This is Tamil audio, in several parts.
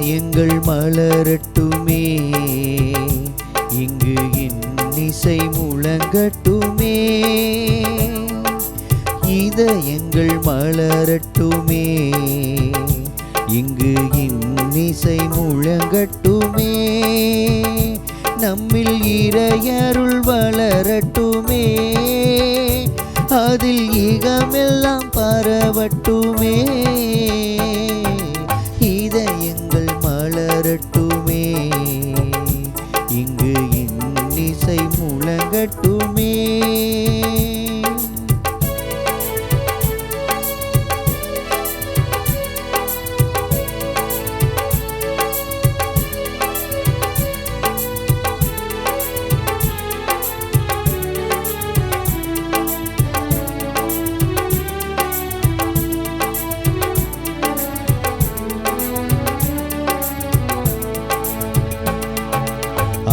இதயங்கள் மலரட்டுமே, இங்கு இன்னிசை முழங்கட்டுமே. இதயங்கள் மலரட்டுமே, இங்கு இன்னிசை முழங்கட்டுமே. நம்மில் இறையருள் வளரட்டுமே, அதில் இகமெல்லாம் பரவட்டுமே. இதயங்கள் மலரட்டுமே, இங்கு இன்னிசை முழங்கட்டுமே.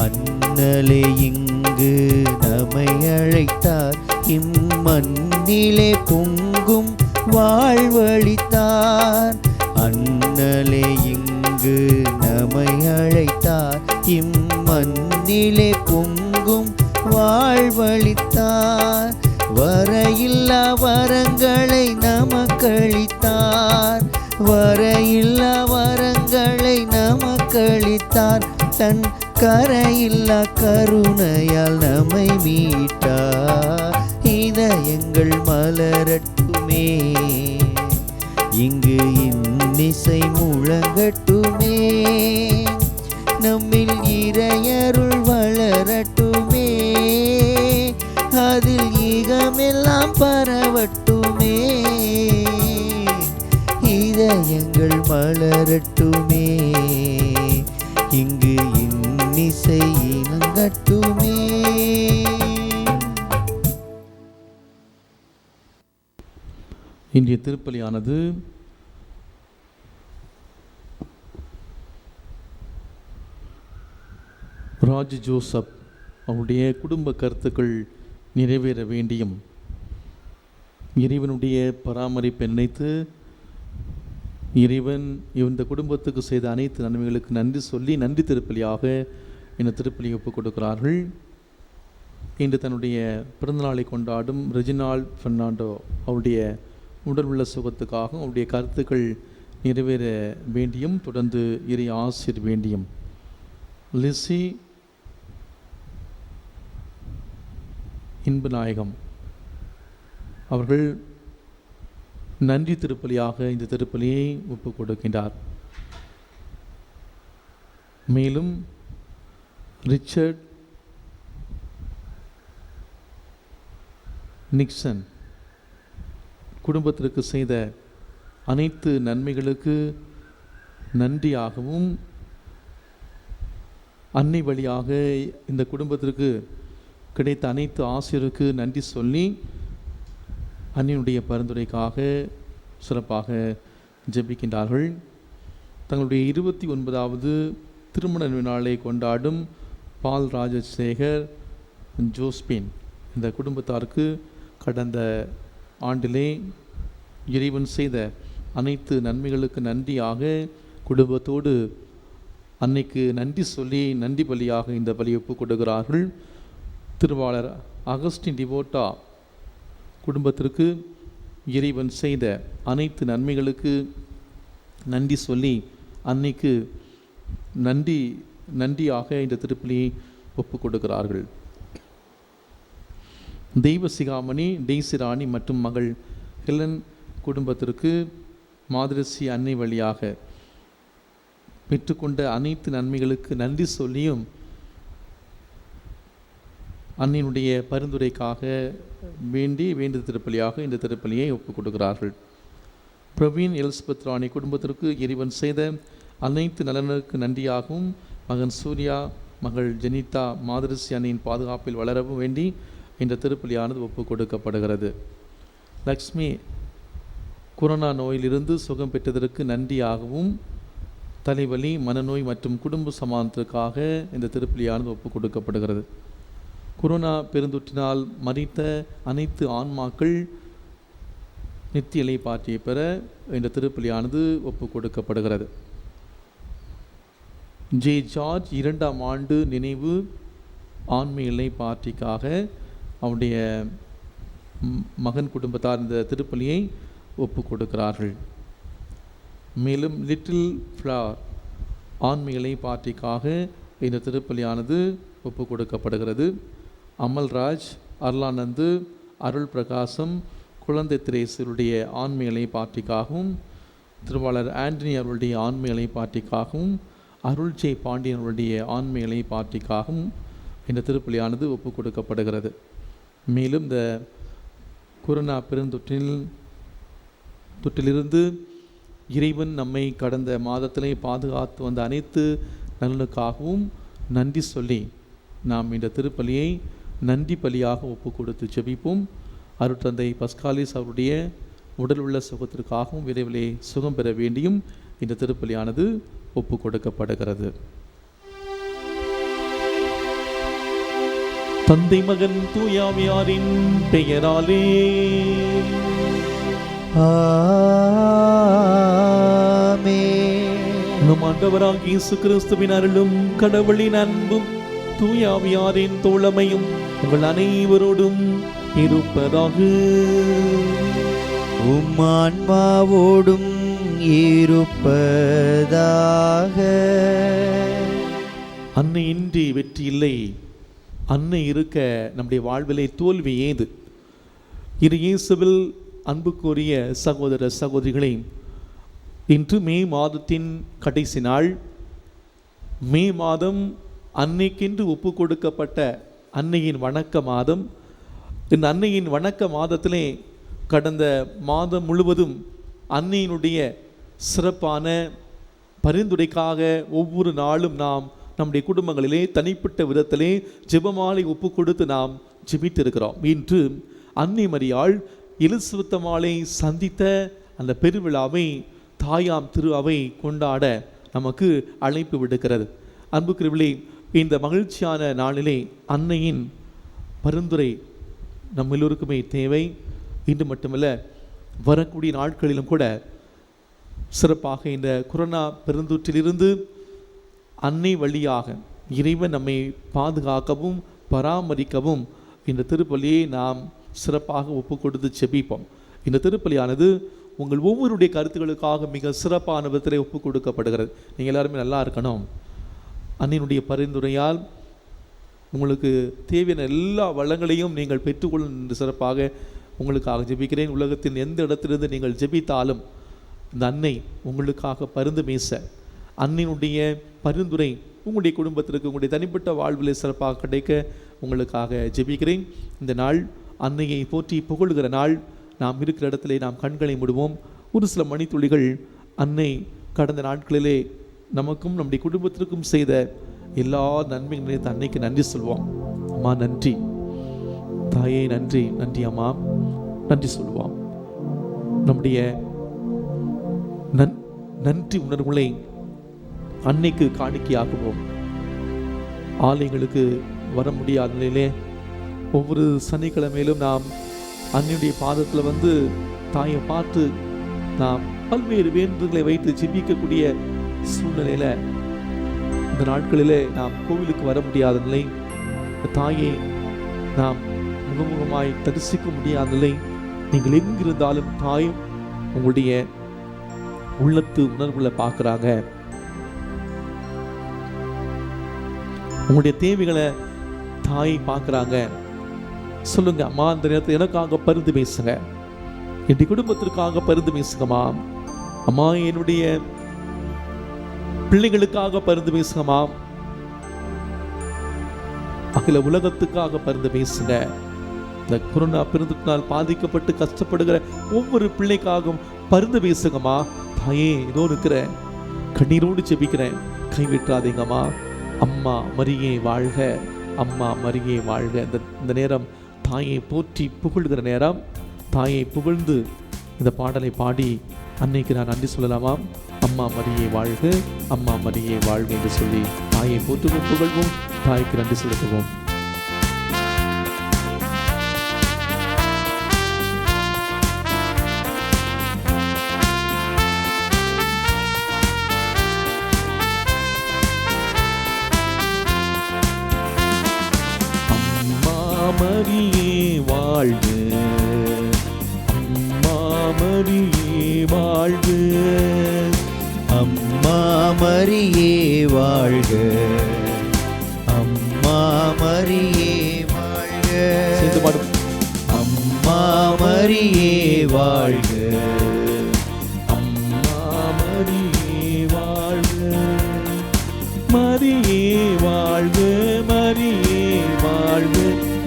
அண்ணலே இங்கு நம்மை அழைத்தார், இம்மண்ணிலே பொங்கும் வாழ்வளித்தார். அண்ணலே இங்கு நம்மை அழைத்தார், இம்மண்ணிலே பொங்கும் வாழ்வளித்தார். வரையில்லா வரங்களை நமக்களித்தார், வரையில்லா வரங்களை நமக்களித்தார். தன் கரையில்லா கருணையால் நம்மை மீட்டார். இதயங்கள் மலரட்டுமே, இங்கு இன்னிசை முழங்கட்டுமே. நம்மில் இறையருள் வளரட்டுமே, அதில் ஈகமெல்லாம் பரவட்டுமே. இதயங்கள் மலரட்டுமே, இங்கு இன்னிசை இணங்கட்டுமே. இன்றைய திருப்பலியானது ராஜ் ஜோசப் அவருடைய குடும்ப கருத்துக்கள் நிறைவேற வேண்டியும் இறைவனுடைய பராமரிப்பை நினைத்து இறைவன் இந்த குடும்பத்துக்கு செய்த அனைத்து நன்மைகளுக்கு நன்றி சொல்லி நன்றி திருப்பலியாக இந்த திருப்பலியை ஒப்புக் கொடுக்கிறார்கள். இன்று தன்னுடைய பிறந்தநாளை கொண்டாடும் ரெஜினால் பெர்னாண்டோ அவருடைய உடல் உள்ள சுகத்துக்காக அவருடைய கருத்துக்கள் நிறைவேற வேண்டியும் தொடர்ந்து இறை ஆசிர் வேண்டியும் லிசி இன்பநாயகம் அவர்கள் நன்றி திருப்பலியாக இந்த திருப்பலியை ஒப்புக் கொடுக்கின்றார். மேலும் ரிச்சர்ட் நிக்சன் குடும்பத்திற்கு செய்த அனைத்து நன்மைகளுக்கு நன்றியாகவும் அன்னை வழியாக இந்த குடும்பத்திற்கு கிடைத்த அனைத்து ஆசிரியருக்கு நன்றி சொல்லி அன்னையினுடைய பரிந்துரைக்காக சிறப்பாக ஜெபிக்கின்றார்கள். தங்களுடைய 29வது திருமண நாளை கொண்டாடும் பால் ராஜசேகர் ஜோஸ்பின் இந்த குடும்பத்தாருக்கு கடந்த ஆண்டிலே இறைவன் செய்த அனைத்து நன்மைகளுக்கு நன்றியாக குடும்பத்தோடு அன்னைக்கு நன்றி சொல்லி நன்றி பலியாக இந்த பலியை ஒப்புக் கொடுக்கிறார்கள். திருவாளர் அகஸ்டின் டிவோட்டா குடும்பத்திற்கு இறைவன் செய்த அனைத்து நன்மைகளுக்கு நன்றி சொல்லி அன்னைக்கு நன்றியாக இந்த திருப்பலியை ஒப்புக் கொடுக்கிறார்கள். தெய்வ சிகாமணி டெய்சி ராணி மற்றும் மகள் ஹெலன் குடும்பத்திற்கு மாதரசி அன்னை வழியாக பெற்றுக்கொண்ட அனைத்து நன்மைகளுக்கு நன்றி சொல்லியும் அன்னையினுடைய பரிந்துரைக்காக வேண்டிய திருப்பலியாக இந்த திருப்பலியை ஒப்புக் கொடுக்கிறார்கள். பிரவீன் எலிசபெத் ராணி குடும்பத்திற்கு இறைவன் செய்த அனைத்து நலனுக்கு நன்றியாகவும் மகன் சூர்யா மகள் ஜெனிதா மாதரசி அன்னையின் பாதுகாப்பில் வளரவும் வேண்டி இந்த திருப்பலியானது ஒப்புக் கொடுக்கப்படுகிறது. லக்ஷ்மி கொரோனா நோயிலிருந்து சுகம் பெற்றதற்கு நன்றியாகவும் தலைவலி மனநோய் மற்றும் குடும்ப சமாதானத்திற்காக இந்த திருப்பலியானது ஒப்புக் கொடுக்கப்படுகிறது. கொரோனா பெருந்தொற்றினால் மரித்த அனைத்து ஆன்மாக்கள் நித்திய இலை பாற்றியை பெற இந்த திருப்பலியானது ஒப்புக் கொடுக்கப்படுகிறது. ஜே ஜார்ஜ் 2ஆம் ஆண்டு நினைவு ஆன்மீக பார்ட்டிக்காக அவருடைய மகன் குடும்பத்தார் இந்த திருப்பலியை ஒப்பு கொடுக்கிறார்கள். மேலும் லிட்டில் ஃப்ளவர் ஆன்மீக பார்ட்டிக்காக இந்த திருப்பலியானது ஒப்பு கொடுக்கப்படுகிறது. அமல்ராஜ், அருளானந்து, அருள் பிரகாசம், குழந்தை திரேசருடைய ஆன்மீக பார்ட்டிக்காகவும், திருவாளர் ஆண்டனி அவருடைய ஆன்மீக பார்ட்டிக்காகவும், அருள் ஜே பாண்டியன் அவருடைய ஆன்மீக பார்ட்டிக்காகவும் இந்த திருப்பலியானது ஒப்பு கொடுக்கப்படுகிறது. மேலும் இந்த கொரோனா பெருந்தொற்றிலிருந்து இறைவன் நம்மை கடந்த மாதத்திலே பாதுகாத்து வந்த அனைத்து நலனுக்காகவும் நன்றி சொல்லி நாம் இந்த திருப்பலியை நன்றி பலியாக ஒப்பு கொடுத்து ஜெபிப்போம். அருட்தந்தை பஸ்காலிஸ் அவருடைய உடல் உள்ள சுகத்திற்காகவும் விரைவிலே சுகம் பெற வேண்டியும் இந்த திருப்பலியானது ஒப்பு கொடுக்கப்படுகிறது. தந்தை மகன் தூயாவியாரின் பெயராலே நம் ஆண்டவராகிய இயேசு கிறிஸ்துவின் அருளும் கடவுளின் அன்பும் தூயாவியாரின் தோழமையும் உங்கள் அனைவரோடும் இருப்பதாக. உம் ஆன்மாவோடும் இருப்பதாக. அன்னை இன்றி வெற்றி இல்லை. அன்னை இருக்க நம்முடைய வாழ்விலே தோல்வி ஏது? இரு இயேசுவில் அன்புக்குரிய சகோதர சகோதரிகளே, இன்று மே மாதத்தின் கடைசி நாள். மே மாதம் அன்னைக்கென்று ஒப்பு கொடுக்கப்பட்ட அன்னையின் வணக்க மாதம். இந்த அன்னையின் வணக்க மாதத்திலே கடந்த மாதம் முழுவதும் அன்னையினுடைய சிறப்பான பரிந்துரைக்காக ஒவ்வொரு நாளும் நாம் நம்முடைய குடும்பங்களிலே தனிப்பட்ட விதத்திலே ஜெபமாலை ஒப்பு கொடுத்து நாம் ஜெபித்திருக்கிறோம். இன்று அன்னை மரியாள் எலிசபெத்தம்மாளை சந்தித்த அந்த பெருவிழாவை தாயாம் திரு அவை கொண்டாட நமக்கு அழைப்பு விடுக்கிறது. அன்புக்குரியவர்களே, இந்த மகிழ்ச்சியான நாளிலே அன்னையின் பரிந்துரை நம்ம எல்லோருக்குமே தேவை. இன்று மட்டுமல்ல, வரக்கூடிய நாட்களிலும் கூட சிறப்பாக இந்த கொரோனா பெருந்தொற்றிலிருந்து அன்னை வழியாக இறைவன் நம்மை பாதுகாக்கவும் பராமரிக்கவும் இந்த திருப்பலியை நாம் சிறப்பாக ஒப்பு கொடுத்து செபிப்போம். இந்த திருப்பலியானது உங்கள் ஒவ்வொருடைய கருத்துக்களுக்காக மிக சிறப்பான விதத்திலே ஒப்பு கொடுக்கப்படுகிறது. நீங்கள் எல்லாருமே நல்லா இருக்கணும். அன்னையினுடைய பரிந்துரையால் உங்களுக்கு தேவையான எல்லா வளங்களையும் நீங்கள் பெற்றுக்கொள்ளும் என்று சிறப்பாக உங்களுக்காக ஜெபிக்கிறேன். உலகத்தின் எந்த இடத்திலிருந்து நீங்கள் ஜெபித்தாலும் இந்த அன்னை உங்களுக்காக பரிந்து பேச, அன்னையினுடைய பரிந்துரை உங்களுடைய குடும்பத்திற்கு உங்களுடைய தனிப்பட்ட வாழ்வில் சிறப்பாக கிடைக்க உங்களுக்காக ஜெபிக்கிறேன். இந்த நாள் அன்னையை போற்றி புகழ்கிற நாள். நாம் இருக்கிற இடத்திலே நாம் கண்களை மூடுவோம். ஒரு சில மணித்துளிகள் அன்னை கடந்த நாட்களிலே நமக்கும் நம்முடைய குடும்பத்திற்கும் செய்த எல்லா நன்மைகள் நினைத்து அன்னைக்கு நன்றி சொல்வோம். அம்மா நன்றி, தாயே நன்றி, நன்றி அம்மா, நன்றி சொல்வோம். நம்முடைய நன்றி உணர்வுகளை அன்னைக்கு காணிக்கையாக்குவோம். ஆலயங்களுக்கு வர முடியாத நிலையிலே ஒவ்வொரு சனிக்கிழமையிலும் நாம் அன்னையுடைய பாதத்தில் வந்து தாயை பார்த்து நாம் பல்வேறு வேண்டுதல்களை வைத்து ஜெபிக்கக்கூடிய சூழ்நிலையில் இந்த நாட்களிலே நாம் கோவிலுக்கு வர முடியாத நிலை, தாயை நாம் முகமுகமாய் தரிசிக்க முடியாத நிலை. நீங்கள் எங்கிருந்தாலும் தாய் உங்களுடைய உள்ளத்து உணர்வுகளை பார்க்குறாங்க. உங்களுடைய தேவைகளை தாய் பார்க்குறாங்க. சொல்லுங்க அம்மா, அந்த நேரத்தில் எனக்காக பரிந்து பேசுங்க, என்னுடைய குடும்பத்திற்காக பரிந்து பேசுங்கம்மா. அம்மா, என்னுடைய பிள்ளைகளுக்காக பரிந்து பேசுங்கம்மா. அகில உலகத்துக்காக பரிந்து பேசுங்க. இந்த கொரோனா பெருந்தொற்றினால் பாதிக்கப்பட்டு கஷ்டப்படுகிற ஒவ்வொரு பிள்ளைக்காகவும் பரிந்து பேசுங்கம்மா. தாயே, ஏதோ இருக்கிற கண்ணீரோடு ஜெபிக்கிறேன், கைவிட்டாதீங்கம்மா. அம்மா மரியே வாழ்க, அம்மா மரியே வாழ்க. இந்த நேரம் தாயை போற்றி புகழ்கிற நேரம். தாயை புகழ்ந்து இந்த பாடலை பாடி அன்னைக்கு நான் நன்றி சொல்லலாமா? அம்மா மரியே வாழ்க, அம்மா மரியே வாழ்க என்று சொல்லி தாயை போற்றுவோம், புகழ்வோம், தாய்க்கு நன்றி செலுத்துவோம். வாழ்க. அம்மா மரியே வாழ்க. அம்மா மரியே வாழ்க. அம்மா மரியே வாழ்க. சேர்ந்து பாடும். அம்மா மரியே வாழ்க. அம்மா மரியே வாழ்க. மரியே வாழ்க. மரியே வாழ்க.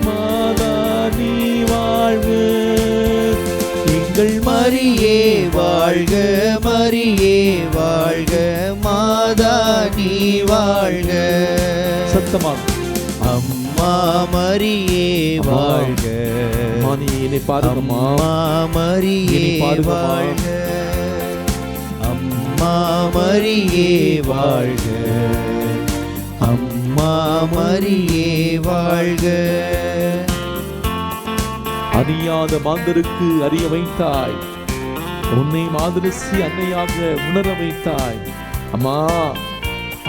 மாதா நீ வாழ்க. எங்கள் மரியே வாழ்க. மரியே வாழ்க. மாதா நீ வாழ்க. சத்தமாக அம்மா மரியே வாழ்க. என்னை பாருங்கம்மா. அம்மா மரியே வாழ்க. அம்மா மரியே வாழ்க. அம்மா மரியே வாழ்க. அறியாத மாந்தருக்கு அறிய வைத்தாய். உன்னை மாதரசி அன்னையாக உணர வைத்தாய். அம்மா,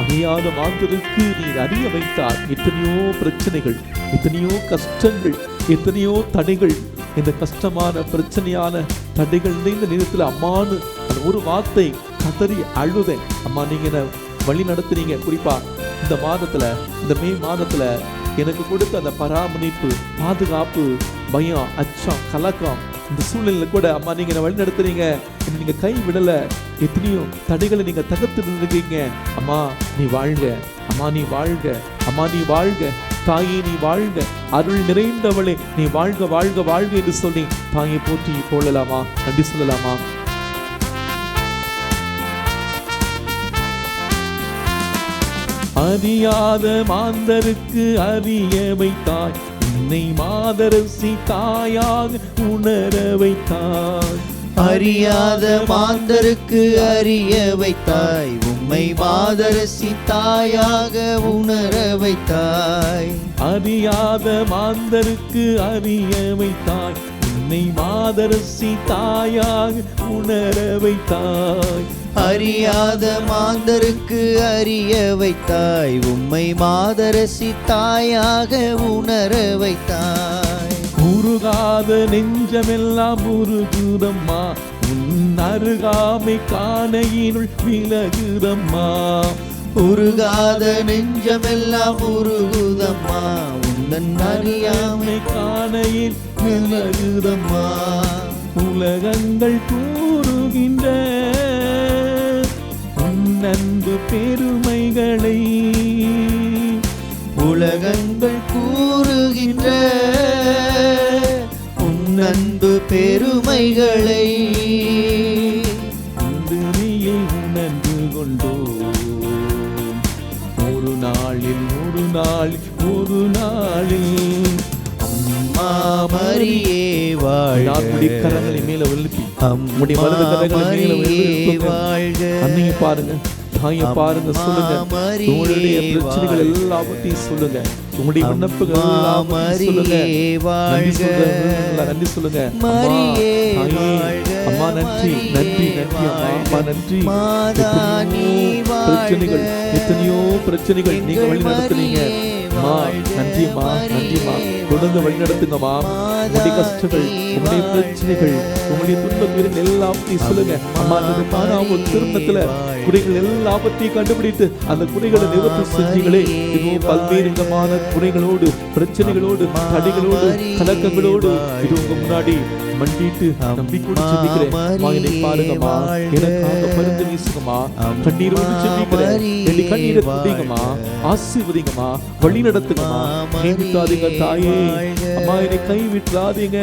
அறியாத மாந்தருக்கு நீ அறிய வைத்தாய். எத்தனையோ பிரச்சனைகள், எத்தனையோ கஷ்டங்கள், எத்தனையோ தடைகள். இந்த கஷ்டமான பிரச்சனையான தடைகள் இந்த நேரத்தில் அம்மானு அந்த ஒரு வார்த்தை கதறி அழுதேன். அம்மா, நீங்க என்ன வழி நடத்துறீங்க. குறிப்பா இந்த மாதத்துல, இந்த மே மாதத்துல எனக்கு கொடுத்த அந்த பராமரிப்பு, பாதுகாப்பு, பயம், அச்சம், கலக்கம், இந்த சூழ்நிலையில கூட அம்மா நீங்க என்ன வழி நடத்துறீங்க. நீங்க கை விடல. எத்தனையோ தடைகளை நீங்க தகர்த்து இருக்கீங்க. அம்மா நீ வாழ்க. அம்மா நீ வாழ்க. அம்மா நீ வாழ்க. தாயே நீ வாழ்க. அருள் நிறைந்தவளே நீ வாழ்க வாழ்க வாழ்க என்று சொல்லி தாயை போற்றி போடலாமா, நன்றி சொல்லலாமா? அறியாத மாந்தருக்கு அறிய வைத்தாய். உன்னை மாதரசி தாயாக உணர வைத்தாய். அறியாத மாந்தருக்கு அறிய வைத்தாய். உம்மை மாதரசி தாயாக உணர வைத்தாய். அறியாத மாந்தருக்கு அறிய வைத்தாய். உன்னை மாதரசி தாயாக உணர வைத்தாய். அறியாத மாந்தருக்கு அறிய வைத்தாய். உம்மை மாதரசி தாயாக உணர வைத்தாய். உருகாத நெஞ்சமெல்லாம் உருகுதம்மா. உன் அருகாமை காணையினுள் விலகுதம்மா. உருகாத நெஞ்சமெல்லாம் உருகுதம்மா. உந்தன் அறியாமை காணையில் விலகுதம்மா. உலகங்கள் கூறுகின்ற உன் அன்பு பெருமைகளை. உலகங்கள் கூறுகின்ற உன் அன்பு பெருமைகளை நீயை உணர்ந்து கொண்டோம். ஒரு நாளில் ஒரு நாளில் அம்மா மரியே வாழ்க. கரங்களை மேல எழுப்பி அம்மா மரியே வாழ்க. அன்னையை பாருங்க, தாயை பாருங்க, சொல்லுங்க உங்களுடைய பிரச்சனைகள் எல்லாவற்றையும் சொல்லுங்க. உங்களுடைய விண்ணப்பங்கள் எல்லாவற்றையும் சொல்லுங்க. நன்றி சொல்லுங்க. அம்மா நன்றி நன்றி நன்றி அம்மா நன்றி. பிரச்சனைகள், எத்தனையோ பிரச்சனைகள் நீங்க வழி நடத்துனீங்க. நன்றிம்மா நன்றிம்மா. தொடர்ந்து வழி நடத்துங்கம்மா. உங்களுடைய கஷ்டங்கள், உங்களுடைய பிரச்சனைகள், உங்களுடைய துன்பங்கள் எல்லாத்தையும் சொல்லுங்க. அம்மா அந்த காணாம திருமணத்துல குறைகள் எல்லாவற்றையும் கண்டுபிடித்து அந்த குறைகளை நிவர்த்தி செஞ்சீங்களே. இதுவும் பல்வேறு விதமான குறைகளோடு, பிரச்சனைகளோடு, தடைகளோடு, கலக்கங்களோடு இது உங்க முன்னாடி மண்டிட்டு நம்பிக்கையோடு செபிக்கிறேன். என்னை பாருங்கம்மா, எனக்காக மருந்து வீசுங்கம்மா. கண்ணீரோடு செபிக்கிறேன். என்னை கண்ணீரை துடிங்கம்மா, ஆசீர்வதிங்கம்மா, வழி நடத்துங்கம்மா. கைவிட்டாதீங்க தாயே. அம்மா என்னை கைவிட்டாதீங்க.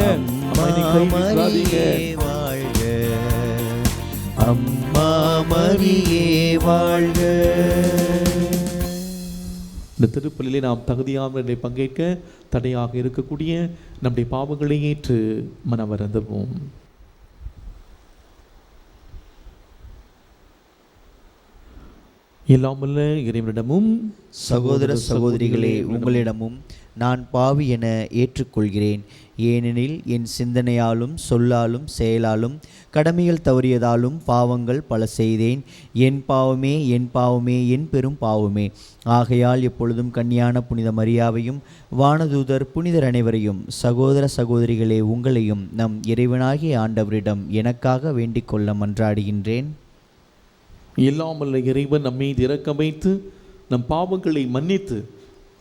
அம்மா என்னை கைவிட்டாதீங்க. அம்மா மரியே வாழ்க. இந்த திருப்பலிலே நாம் தகுதியானவர்களை பங்கேற்க தடையாக இருக்கக்கூடிய நம்முடைய பாவங்களை ஏற்று மனவருந்துவோம். எல்லாமல்ல இறைவனிடமும் சகோதர சகோதரிகளே உங்களிடமும் நான் பாவி என ஏற்றுக்கொள்கிறேன். ஏனெனில் என் சிந்தனையாலும் சொல்லாலும் செயலாலும் கடமைகள் தவறியதாலும் பாவங்கள் பல செய்தேன். என் பாவமே, என் பாவமே, என் பெரும் பாவமே. ஆகையால் எப்பொழுதும் கன்னியான புனித மரியாவையும் வானதூதர் புனிதர் அனைவரையும், சகோதர சகோதரிகளே உங்களையும் நம் இறைவனாகிய ஆண்டவரிடம் எனக்காக வேண்டிக் கொள்ள மன்றாடுகின்றேன். எல்லாம் வல்ல இறைவன் நம்மை இரக்கம் வைத்து நம் பாவங்களை மன்னித்து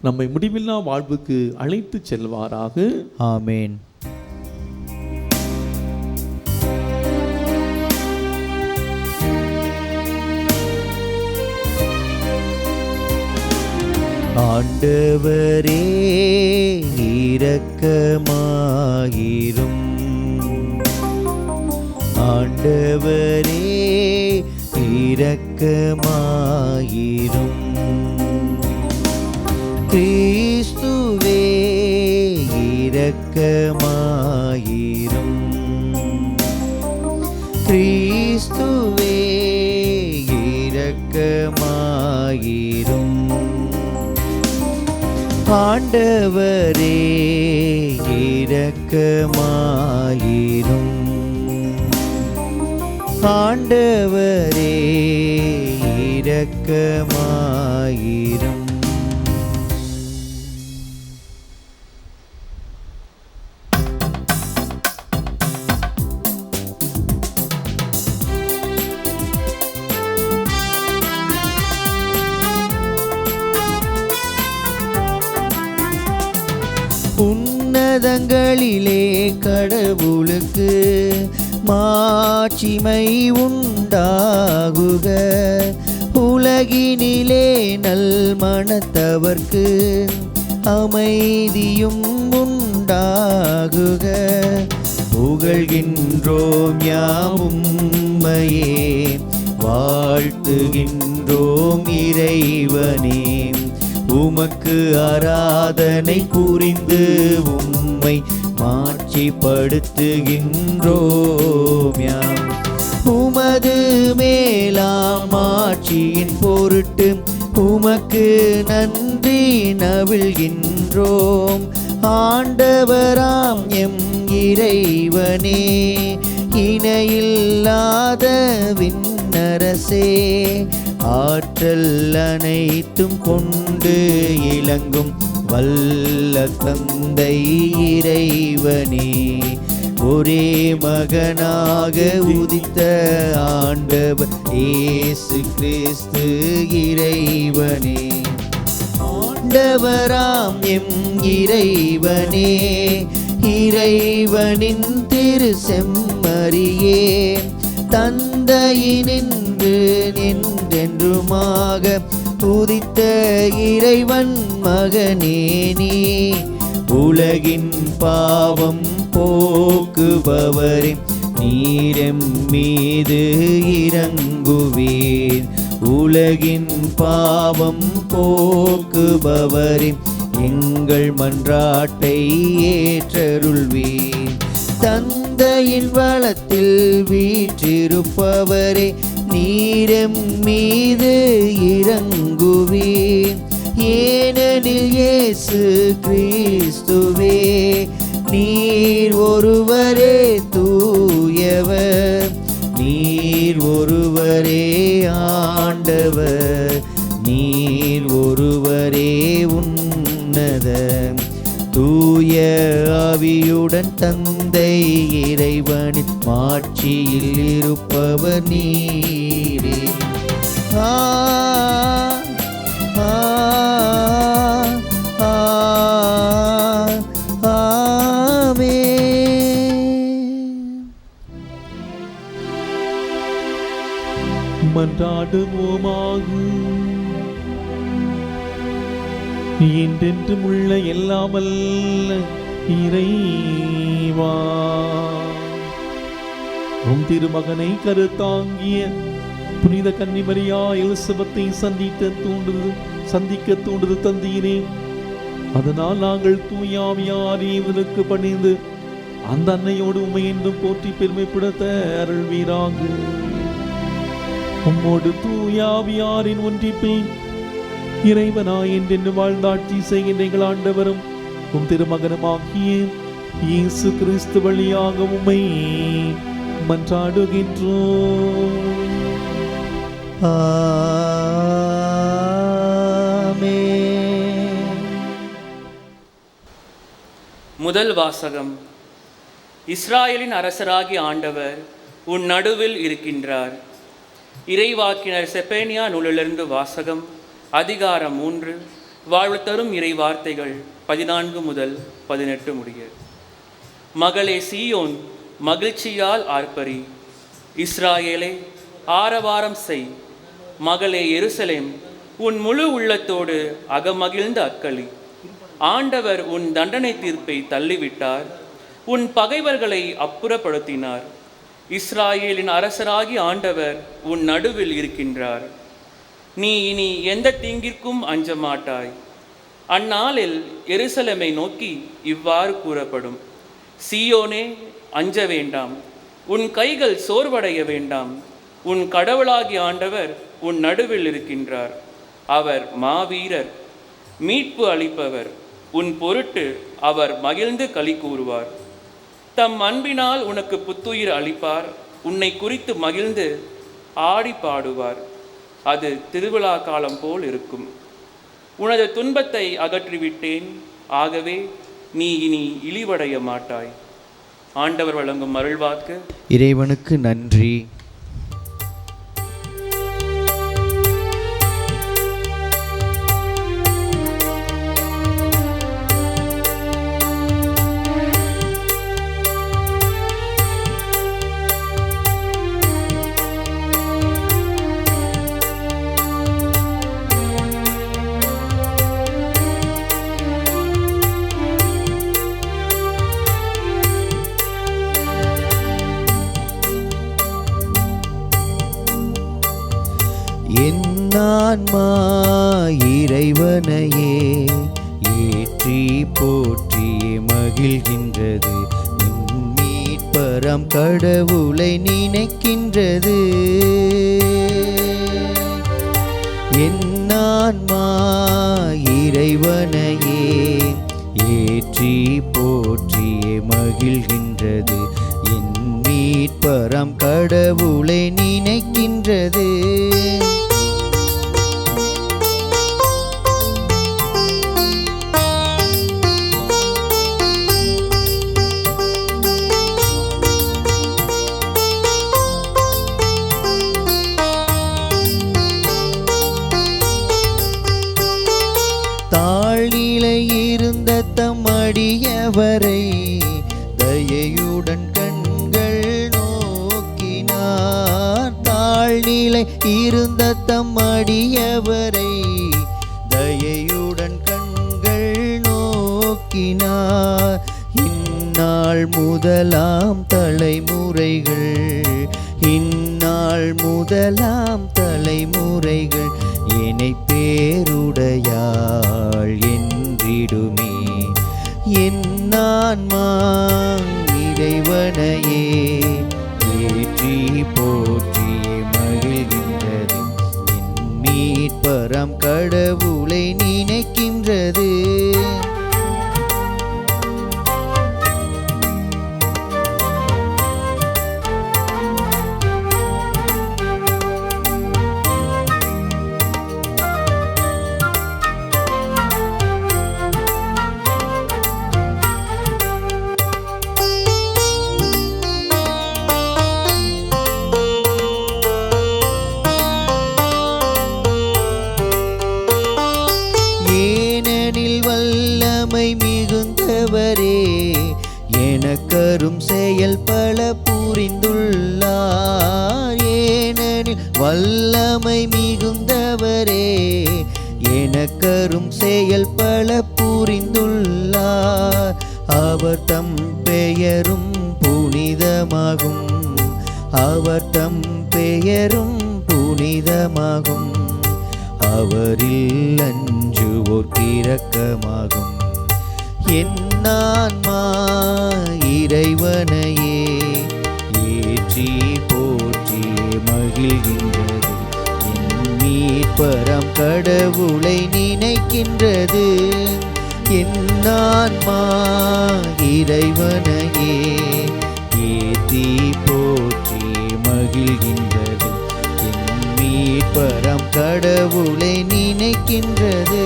நம்மை முடிவில்லா வாழ்வுக்கு அழைத்து செல்வாராக. ஆமேன். ஆண்டவரே இரக்கமாயிரும். ஆண்டவரே இரக்கமாயிரும். கிறிஸ்துவே இரக்கமாயிரும். கிறிஸ்துவே இரக்கமாயிரும். ஆண்டவரே இரக்கமாயிரும். ஆண்டவரே இரக்கமாயிரும். உன்னதங்களிலே கடவுளுக்கு மாட்சிமை உண்டாகுக. உலகினிலே நல் மனத்தவர்க்கு அமைதியும் உண்டாகுக. புகழ்கின்றோம் யாம் உம்மையே, வாழ்த்துகின்றோம் இறைவனே. உமக்கு ஆராதனை புரிந்து உம்மை மாட்சிப்படுத்துகின்றோம் யாம். உமது மேலாம் ஆட்சியின் பொருட்டு உமக்கு நன்றி நவிழ்கின்றோம். ஆண்டவராம் எம் இறைவனே, இணையில்லாத விண்ணரசே, ஆற்றல் அனைத்தும் கொண்டு இலங்கும் வல்ல தந்தை இறைவனே, ஒரே மகனாக உதித்த ஆண்டவர் இயேசு கிறிஸ்து இறைவனே. ஆண்டவராம் எம் இறைவனே, இறைவனின் திரு செம்மறியே, தந்தையினின்று என்றென்றுமாக உதித்த இறைவன் மகனே நீ. உலகின் பாவம் போக்குபவரே, நீரெம் மீது இரங்குவீர். உலகின் பாவம் போக்குபவரே, எங்கள் மன்றாட்டை ஏற்றருள்வீர். தந்தையின் வலத்தில் வீற்றிருப்பவரே, நீரெம் மீது இரங்குவீர். ஏனெனில் இயேசு கிறிஸ்துவே, நீர் ஒருவரே தூயவர், நீர் ஒருவரே ஆண்டவர், நீர் ஒருவரே உன்னதர். தூய ஆவியுடன் தந்தை இறைவனின் மாட்சியில் இருப்பவர் நீரே. ஆ ஆ ஆ மன்றாடுவோமாக. என்றென்றும் உள்ள எல்லாமல்ல இறைவா, உம் திருமகனை கருத்தாங்கிய புனித கன்னிமரியா எலிசபெத்தை சந்திக்க தூண்டுதல் தந்தீரே. அதனால் நாங்கள் தூயாவியாரிக்கு பணிந்து அந்த அன்னையோடு உம்மை என்றும் போற்றி பெருமைப்படுத்த அருள்வீராக. உம்மோடு தூயாவியாரின் ஒன்றிப்பை இறைவனாய் என்றென்று வாழ்ந்தாட்சி செய்கின்ற எங்கள் ஆண்டவரும் உம் திருமகனுமாகிய இயேசு கிறிஸ்து வழியாக உம்மை மன்றாடுகின்றோம். ஆமென். முதல் வாசகம். இஸ்ராயலின் அரசராகிய ஆண்டவர் உன் நடுவில் இருக்கின்றார். இறைவாக்கினர் செப்பேனியா நூலிலிருந்து வாசகம். அதிகாரம் 3. வாழ்வு தரும் இறை வார்த்தைகள் 14 முதல் 18 முடிய. மகளே சீயோன், மகிழ்ச்சியால் ஆர்ப்பரி. இஸ்ராயேலே, ஆரவாரம் செய். மகளே எருசலேம், உன் முழு உள்ளத்தோடு அகமகிழ்ந்து அக்களி. ஆண்டவர் உன் தண்டனை தீர்ப்பை தள்ளிவிட்டார், உன் பகைவர்களை அப்புறப்படுத்தினார். இஸ்ராயேலின் அரசராகி ஆண்டவர் உன் நடுவில் இருக்கின்றார். நீ இனி எந்த தீங்கிற்கும் அஞ்ச மாட்டாய். அந்நாளில் எருசலேமை நோக்கி இவ்வாறு கூறப்படும்: சீயோனே, அஞ்ச வேண்டாம், உன் கைகள் சோர்வடைய வேண்டாம். உன் கடவுளாகிய ஆண்டவர் உன் நடுவில் இருக்கின்றார். அவர் மாவீரர், மீட்பு அளிப்பவர். உன் பொருட்டு அவர் மகிழ்ந்து களி கூறுவார். தம் அன்பினால் உனக்கு புத்துயிர் அளிப்பார். உன்னை குறித்து மகிழ்ந்து ஆடி பாடுவார். அது திருவிழா காலம் போல் இருக்கும். உனது துன்பத்தை அகற்றிவிட்டேன், ஆகவே நீ இனி இழிவடைய மாட்டாய். ஆண்டவர் வழங்கும் அருள்வாக்கு. இறைவனுக்கு நன்றி. என் ஆன்மா இறைவனையே ஏற்றி போற்றியே மகிழ்கின்றது. மீட்பராம் கடவுளை நினைக்கின்றது. என் ஆன்மா இறைவனையே ஏற்றி போற்றியே மகிழ்கின்றது. என் மீட்பராம் கடவுளை நினைக்கின்றது. தாழ்நிலை இருந்த தம் அடியவரை தயையுடன் கண்கள் நோக்கினார். தாழ்நிலை இருந்த தம் அடியவரை தயையுடன் கண்கள் நோக்கினார். இந்நாள் முதலாம் தலைமுறைகள், இந்நாள் முதலாம் தலைமுறைகள் என்னை பேருடையாள் என்றிடுமே. என் ஆன்மா இறைவனையே ஏற்றி போற்றியே மகிழ்கின்றது. என் மீட்பராம் கடவுளை நினைக்கின்றது. ஏனெனில் வல்லமை மிகுந்தவரே எனக்கரும் செயல் பல புரிந்துள்ளார். ஏனெனில் வல்லமை மிகுந்தவரே எனக்கரும் செயல் பல புரிந்துள்ளார். அவர் தம் பெயரும் புனிதமாகும், அவர் தம் பெயரும் புனிதமாகும். அவரில் அஞ்சுவோர் இரக்கமாகும். என் ஆன்மா இறைவனையே ஏற்றி போற்றி மகிழ்கின்றது. என் மீட்பராம் கடவுளை நினைக்கின்றது. என் ஆன்மா இறைவனையே ஏத்தி போற்றி மகிழ்கின்றது. என் மீட்பராம் கடவுளை நினைக்கின்றது.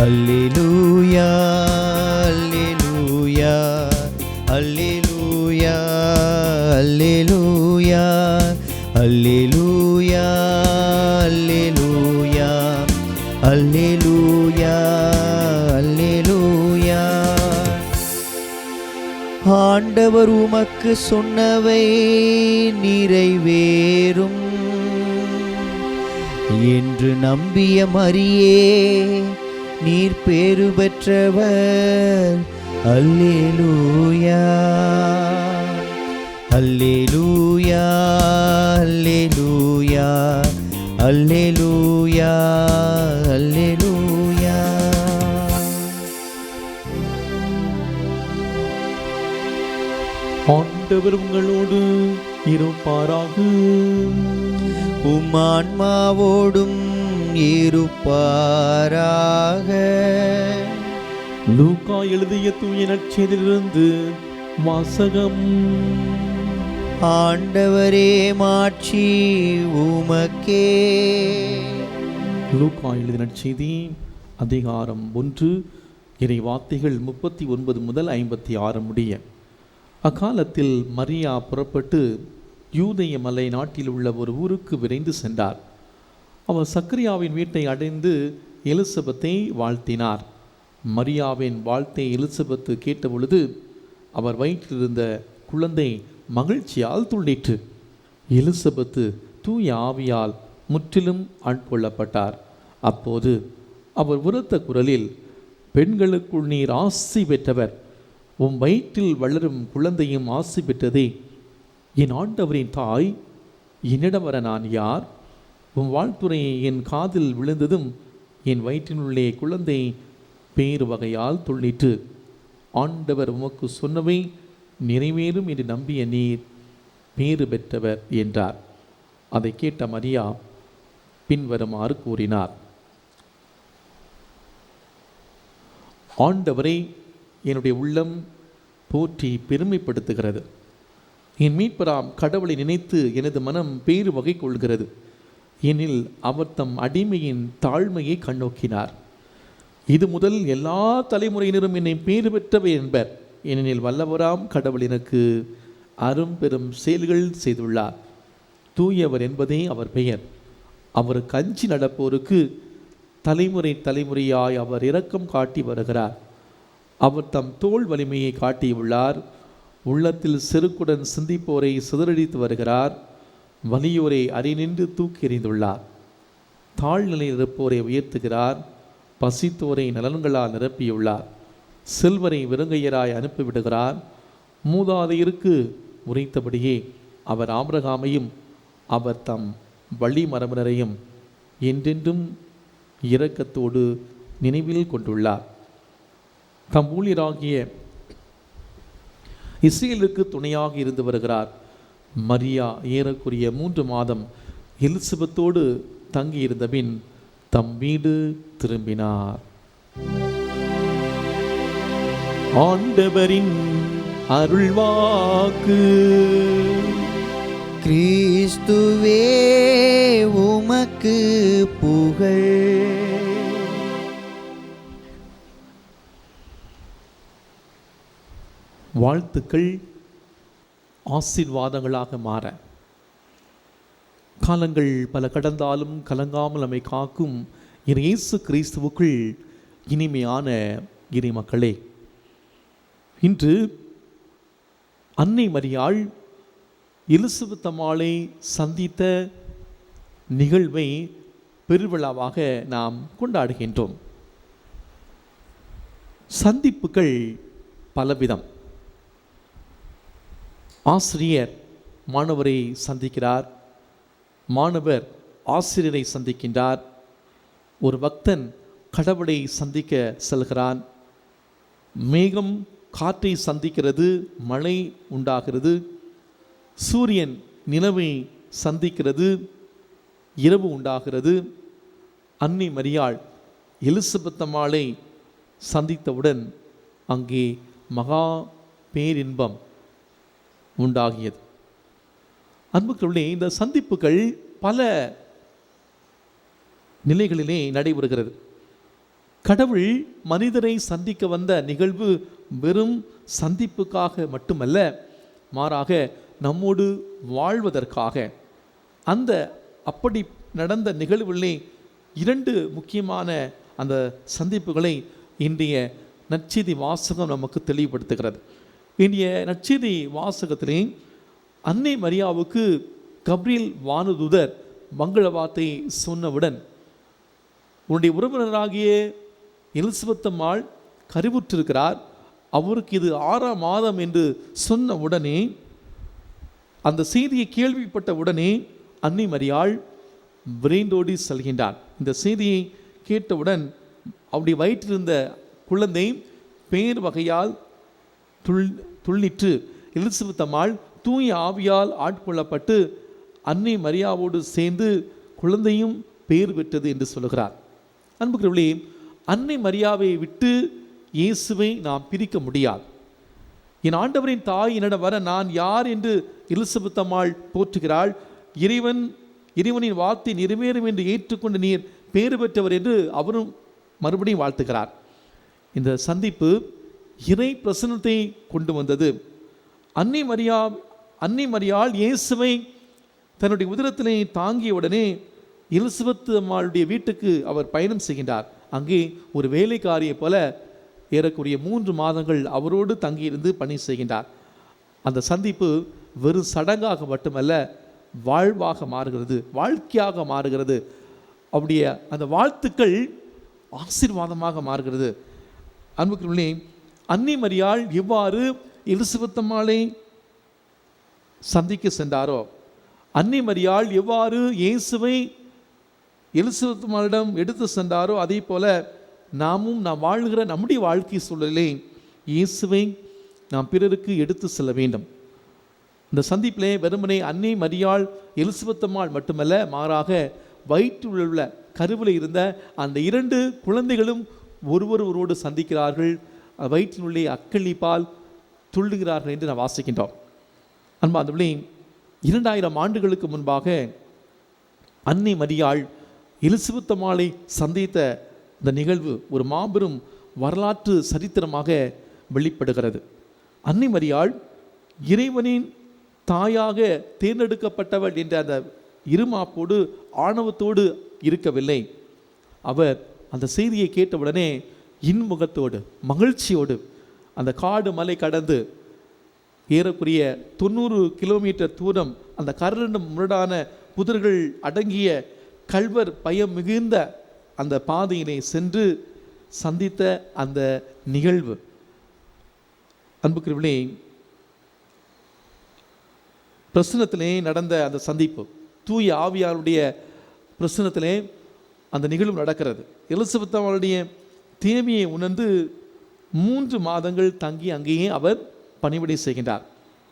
அல்லேலூயா அல்லேலூயா அல்லேலூயா அல்லேலூயா அல்லேலூயா அல்லேலூயா அல்லேலூயா அல்லேலூயா. ஆண்டவர் உமக்கு சொன்னவை நிறைவேறும் என்று நம்பிய மரியே நீர் பேறு பெற்றவர். அல்லேலூயா அல்லேலூயா அல்லேலூயா அல்லேலூயா அல்லேலூயா. ஆண்டவர் உங்களோடு இருப்பாராக. உம் ஆன்மாவோடும் இருப்பாராக. லூக்கா எழுதிய தூய நற்செய்தியிலிருந்து வாசகம். ஆண்டவரே மாட்சி உமக்கே. லூக்கா எழுதிய நற்செய்தி அதிகாரம் 1 இறை வார்த்தைகள் 39 முதல் 56 முடிய. அக்காலத்தில் மரியா புறப்பட்டு யூதேய மலை நாட்டில் உள்ள ஒரு ஊருக்கு விரைந்து சென்றார். அவர் சக்கரியாவின் வீட்டை அடைந்து எலிசபெத்தை வாழ்த்தினார். மரியாவின் வாழ்த்தை எலிசபெத்து கேட்டபொழுது அவர் வயிற்றிலிருந்த குழந்தை மகிழ்ச்சியால் துள்ளிற்று. எலிசபெத்து தூய ஆவியால் முற்றிலும் ஆட்கொள்ளப்பட்டார். அப்போது அவர் உரத்த குரலில், பெண்களுக்குள் நீர் ஆசி பெற்றவர், உம் வயிற்றில் வளரும் குழந்தையும் ஆசி பெற்றதே. என் ஆண்டவரின் தாய், என்னிடம் வர நான் யார்? உம் வாழ்த்துறையை என் காதில் விழுந்ததும் என் வயிற்றினுள்ளே குழந்தை பேறு வகையால் துள்ளிற்று. ஆண்டவர் உமக்கு சொன்னவை நிறைவேறும் என்று நம்பிய நீர் பேறு பெற்றவர் என்றார். அதை கேட்ட மரியா பின்வருமாறு கூறினார். ஆண்டவரை என்னுடைய உள்ளம் போற்றி பெருமைப்படுத்துகிறது. என் மீட்பராம் கடவுளை நினைத்து எனது மனம் பேறு வகை கொள்கிறது. எனில் அவர் தம் அடிமையின் தாழ்மையை கண்ணோக்கினார். இது முதல் எல்லா தலைமுறையினரும் என்னை பேறு பெற்றவை என்பர். ஏனெனில் வல்லவராம் கடவுள் எனக்கு அரும்பெரும் செயல்கள் செய்துள்ளார். தூயவர் என்பதே அவர் பெயர். அவருக்கு அஞ்சி நடப்போருக்கு தலைமுறை தலைமுறையாய் அவர் இரக்கம் காட்டி வருகிறார். அவர் தம் தோள் வலிமையை காட்டியுள்ளார். உள்ளத்தில் செருக்குடன் சிந்திப்போரை சிதறடித்து வருகிறார். வலியோரை அரிநின்று தூக்கி எறிந்துள்ளார். தாழ்நிலையில் இருப்போரை உயர்த்துகிறார். பசித்தோரை நலன்களால் நிரப்பியுள்ளார். செல்வரை வெறுங்கையராய் அனுப்பிவிடுகிறார். மூதாதையருக்கு உரைத்தபடியே அவர் ஆபிரகாமையும் அவர் தம் வழி மரபினரையும் என்றென்றும் இரக்கத்தோடு நினைவில் கொண்டுள்ளார். தம் ஊழியராகிய இஸ்ரேலுக்கு துணையாக இருந்து வருகிறார். மரியா ஏறக்குரிய 3 மாதம் எலிசபெத்தோடு தங்கியிருந்த பின் தம் வீடு திரும்பினார். ஆண்டவரின் அருள்வாக்கு. கிறிஸ்துவே உமக்கு புகழ். வாழ்த்துக்கள் ஆசீர்வாதங்களாக மாற காலங்கள் பல கடந்தாலும் கலங்காமல் நம்மை காக்கும் இயேசு கிறிஸ்துவுக்குள் இனிமையான இறைமக்களே, இன்று அன்னை மரியாள் எலிசபெத் அம்மாளை சந்தித்த நிகழ்வை பெருவிழாவாக நாம் கொண்டாடுகின்றோம். சந்திப்புகள் பலவிதம். ஆசிரியர் மாணவரை சந்திக்கிறார், மாணவர் ஆசிரியரை சந்திக்கின்றார், ஒரு பக்தன் கடவுளை சந்திக்க செல்கிறான், மேகம் காற்றை சந்திக்கிறது, மழை உண்டாகிறது, சூரியன் நிலவை சந்திக்கிறது, இரவு உண்டாகிறது. அன்னை மரியாள் எலிசபெத் அம்மாளை சந்தித்தவுடன் அங்கே மகா பேரின்பம் உண்டாகியது. அன்புக்குள்ளே இந்த சந்திப்புகள் பல நிலைகளிலே நடைபெறுகிறது. கடவுள் மனிதரை சந்திக்க வந்த நிகழ்வு வெறும் சந்திப்புக்காக மட்டுமல்ல, மாறாக நம்மோடு வாழ்வதற்காக. அந்த அப்படி நடந்த நிகழ்வுகளிலே 2 முக்கியமான அந்த சந்திப்புகளை இன்றைய நற்செய்தி வாசகம் நமக்கு தெளிவுபடுத்துகிறது. இன்றைய நற்செய்தி வாசகத்திலே அன்னை மரியாவுக்கு கப்ரியேல் வானதூதர் மங்கள வார்த்தை சொன்னவுடன், உன்னுடைய உறவினராகிய எலிசபெத் அம்மாள் கருவுற்றிருக்கிறார், அவருக்கு இது 6ஆம் மாதம் என்று சொன்ன உடனே, அந்த செய்தியை கேள்விப்பட்ட உடனே அன்னை மரியாள் விரைந்தோடி செல்கின்றார். இந்த செய்தியை கேட்டவுடன் அவருடைய வயிற்றிலிருந்த குழந்தை பேர் வகையால் துள்ளிற்று. எலிசபெத் அம்மாள் தூய ஆவியால் ஆட்கொள்ளப்பட்டு அன்னை மரியாவோடு சேர்ந்து குழந்தையும் பேர் பெற்றது என்று சொல்லுகிறார். அன்புக்குரியவர்களே, அன்னை மரியாவை விட்டு இயேசுவை நாம் பிரிக்க முடியாது. என் ஆண்டவரின் தாய் என்னிடம் வர நான் யார் என்று எலிசபெத் அம்மாள் போற்றுகிறாள். இறைவனின் வார்த்தை நிறைவேறும் என்று ஏற்றுக்கொண்டு நீர் பேறு பெற்றவர் என்று அவரும் மறுபடியும் வாழ்த்துகிறார். இந்த சந்திப்பு இறை பிரசன்னத்தை கொண்டு வந்தது. அன்னை மரியாள் இயேசுவை தன்னுடைய உதரத்திலே தாங்கிய உடனே எலிசபெத் அம்மாளுடைய வீட்டுக்கு அவர் பயணம் செய்கின்றார். அங்கே ஒரு வேலைக்காரியை போல ஏறக்குறைய 3 மாதங்கள் அவரோடு தங்கியிருந்து பணி செய்கின்றார். அந்த சந்திப்பு வெறும் சடங்காக மட்டுமல்ல, வாழ்வாக மாறுகிறது, வாழ்க்கையாக மாறுகிறது. அவருடைய அந்த வாழ்த்துக்கள் ஆசீர்வாதமாக மாறுகிறது. அன்புக்குள்ளே, அன்னை மரியாள் எவ்வாறு எலிசபெத் அம்மாளை சந்திக்க சென்றாரோ, அன்னை மரியாள் எவ்வாறு இயேசுவை எலிசபெத் அம்மாளிடம் எடுத்து சென்றாரோ, அதே போல நாம் வாழ்கிற நம்முடைய வாழ்க்கை சூழலிலே இயேசுவை நாம் பிறருக்கு எடுத்து செல்ல வேண்டும். இந்த சந்திப்பிலே வெறுமனே அன்னை மரியாள் எலிசபெத் அம்மாள் மட்டுமல்ல, மாறாக வயிற்றில் உள்ள கருவில் இருந்த அந்த 2 குழந்தைகளும் ஒருவரோடு சந்திக்கிறார்கள். வயிற்றினுள்ளே அக்களிப்பால் துள்ளுகிறார்கள் என்று நாம் வாசிக்கின்றோம். அன்பார்ந்தவர்களே, 2000 ஆண்டுகளுக்கு முன்பாக அன்னை மரியாள் எலிசபெத் அம்மாளை சந்தித்த இந்த நிகழ்வு ஒரு மாபெரும் வரலாற்று சரித்திரமாக வெளிப்படுகிறது. அன்னை மரியாள் இறைவனின் தாயாக தேர்ந்தெடுக்கப்பட்டவள் என்ற அந்த இருமாப்போடு ஆணவத்தோடு இருக்கவில்லை. அவர் அந்த செய்தியை கேட்டவுடனே இன்முகத்தோடு மகிழ்ச்சியோடு அந்த காடு மலை கடந்து ஏறக்குறைய 90 கிலோமீட்டர் தூரம் அந்த கரண்டு முரடான புதர்கள் அடங்கிய கல்வர் பயம் மிகுந்த அந்த பாதையினை சென்று சந்தித்த அந்த நிகழ்வு. அன்புக்குரியவர்களே, பிரசன்னத்திலே நடந்த அந்த சந்திப்பு, தூய ஆவியாருடைய பிரசன்னத்திலே அந்த நிகழ்வு நடக்கிறது. எலிசபெத் அவருடைய தேவையை உணர்ந்து 3 மாதங்கள் தங்கி அங்கேயே அவர் பணிவிடை செய்கின்றார்.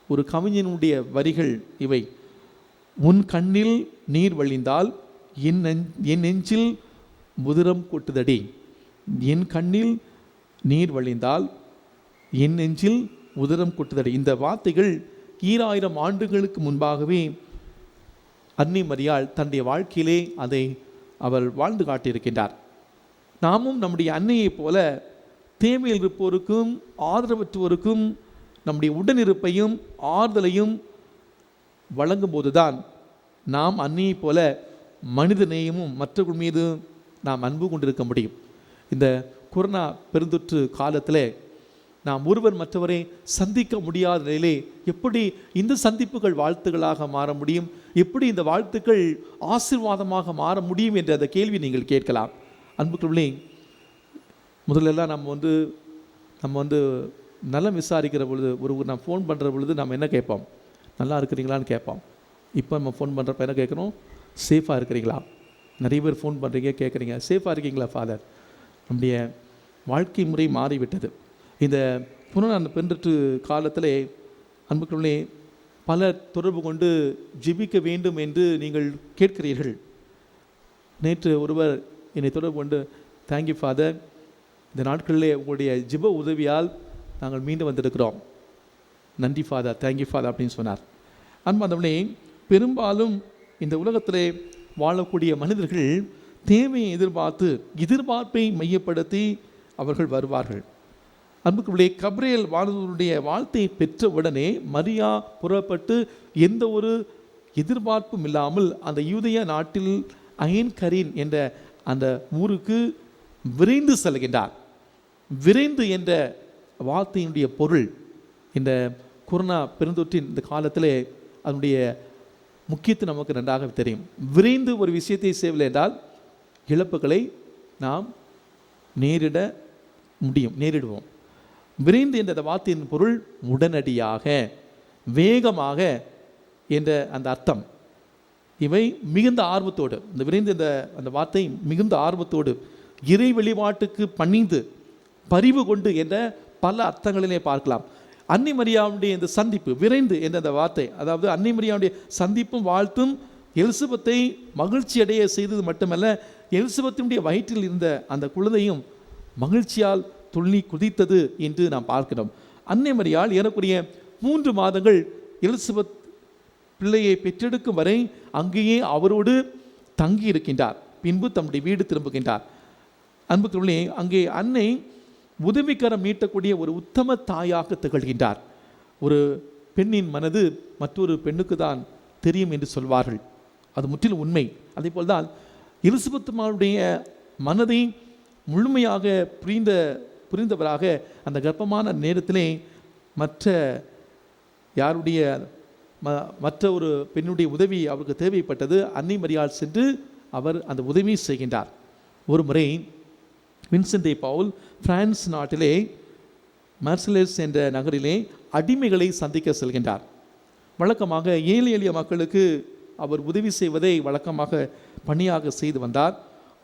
ஒரு கவிஞனுடைய வரிகள் இவை: உன் கண்ணில் நீர் வழிந்தால் என் நெஞ்சில் முதிரம் கொட்டுதடி. என் கண்ணில் நீர் வழிந்தால் என் நெஞ்சில் உதிரம் கொட்டுதடி. இந்த வார்த்தைகள் 2000 ஆண்டுகளுக்கு முன்பாகவே அன்னை மரியாள் தன்னுடைய வாழ்க்கையிலே அதை அவர் வாழ்ந்து காட்டியிருக்கின்றார். நாமும் நம்முடைய அன்னையைப் போல தேவையில் இருப்போருக்கும் ஆதரவற்றோருக்கும் நம்முடைய உடனிருப்பையும் ஆறுதலையும் வழங்கும் போதுதான் நாம் அன்னையைப் போல மனித நேயமும் மற்றவர்கள் மீது நாம் அன்பு கொண்டிருக்க முடியும். இந்த கொரோனா பெருந்தொற்று காலத்தில் நாம் ஒருவர் மற்றவரை சந்திக்க முடியாத நிலையிலே எப்படி இந்த சந்திப்புகள் வாழ்த்துக்களாக மாற முடியும், எப்படி இந்த வாழ்த்துக்கள் ஆசீர்வாதமாக மாற முடியும் என்ற அந்த கேள்வி நீங்கள் கேட்கலாம். அன்புக்குள்ளே, முதலெல்லாம் நம்ம வந்து நலம் விசாரிக்கிற பொழுது, நான் ஃபோன் பண்ணுற பொழுது நம்ம என்ன கேட்போம்? நல்லா இருக்கிறீங்களான்னு கேட்போம். இப்போ நம்ம ஃபோன் பண்ணுறப்ப என்ன கேட்குறோம்? சேஃபாக இருக்கிறீங்களா? நிறைய பேர் ஃபோன் பண்ணுறீங்க, கேட்குறீங்க, சேஃபாக இருக்கீங்களா ஃபாதர்? நம்முடைய வாழ்க்கை முறை மாறிவிட்டது. இந்த புனரான பெருந்தொற்று காலத்திலே அன்புக்குள்ளே பலர் தொடர்பு கொண்டு ஜெபிக்க வேண்டும் என்று நீங்கள் கேட்கிறீர்கள். நேற்று ஒருவர் என்னை தொடர்பு கொண்டு, தேங்க்யூ ஃபாதர், இந்த நாட்களிலே உங்களுடைய ஜெப உதவியால் நாங்கள் மீண்டும் வந்திருக்கிறோம், நன்றி ஃபாதர், தேங்க்யூ ஃபாதர் அப்படின்னு சொன்னார். அன்பாந்தவனே, பெரும்பாலும் இந்த உலகத்திலே வாழக்கூடிய மனிதர்கள் தேவையை எதிர்பார்ப்பை மையப்படுத்தி அவர்கள் வருவார்கள். அன்புக்குள்ளே, கப்ரியேல் வானதூதனுடைய வாழ்த்தையை பெற்ற உடனே மரியா புறப்பட்டு எந்த ஒரு எதிர்பார்ப்பும் இல்லாமல் அந்த யூதேய நாட்டில் அயன் கரீன் என்ற அந்த ஊருக்கு விரைந்து செல்கின்றார். விரைந்து என்ற வார்த்தையினுடைய பொருள் இந்த கொரோனா பெருந்தொற்றின் இந்த காலத்திலே அதனுடைய முக்கியத்துவம் நமக்கு நன்றாக தெரியும். விரைந்து ஒரு விஷயத்தை செய்யவில்லை என்றால் இழப்புகளை நாம் நேரிடுவோம். விரைந்து என்ற வார்த்தையின் பொருள் உடனடியாக, வேகமாக என்ற அந்த அர்த்தம். இவை மிகுந்த ஆர்வத்தோடு, இந்த விரைந்து அந்த வார்த்தை மிகுந்த ஆர்வத்தோடு, இறை வெளிப்பாட்டுக்கு பணிந்து பரிவு கொண்டு என்ற பல அர்த்தங்களிலே பார்க்கலாம். அன்னை மரியாவுடைய இந்த சந்திப்பு, விரைந்து என்ற அந்த வார்த்தை, அதாவது அன்னை மரியாவுடைய சந்திப்பும் வாழ்த்தும் எலிசபெத்தை மகிழ்ச்சி அடைய செய்தது மட்டுமல்ல, எலிசபெத்தினுடைய வயிற்றில் இருந்த அந்த குழந்தையும் மகிழ்ச்சியால் துள்ளி குதித்தது என்று நாம் பார்க்கிறோம். அன்னை மரியாள் ஏறக்குறைய 3 மாதங்கள் எலிசபெத் பிள்ளையை பெற்றெடுக்கும் வரை அங்கேயே அவரோடு தங்கி இருக்கின்றார். பின்பு தம்முடைய வீடு திரும்புகின்றார். அன்புக்குள்ளே, அங்கே அன்னை உதவிக்கரம் நீட்டக்கூடிய ஒரு உத்தம தாயாக திகழ்கின்றார். ஒரு பெண்ணின் மனது மற்றொரு பெண்ணுக்கு தான் தெரியும் என்று சொல்வார்கள். அது முற்றிலும் உண்மை. அதே போல்தான் எலிசபெத்துடைய மனதை முழுமையாக புரிந்தவராக அந்த கர்ப்பமான நேரத்திலே மற்ற ஒரு பெண்ணுடைய உதவி அவருக்கு தேவைப்பட்டது. அன்னை மரியாள் சென்று அவர் அந்த உதவி செய்கின்றார். ஒரு முறை வின்சென்ட் பவுல் பிரான்ஸ் நாட்டிலே மார்செலஸ் என்ற நகரிலே அடிமைகளை சந்திக்க செல்கின்றார். வழக்கமாக ஏழை எளிய மக்களுக்கு அவர் உதவி செய்வதை வழக்கமாக பணியாக செய்து வந்தார்.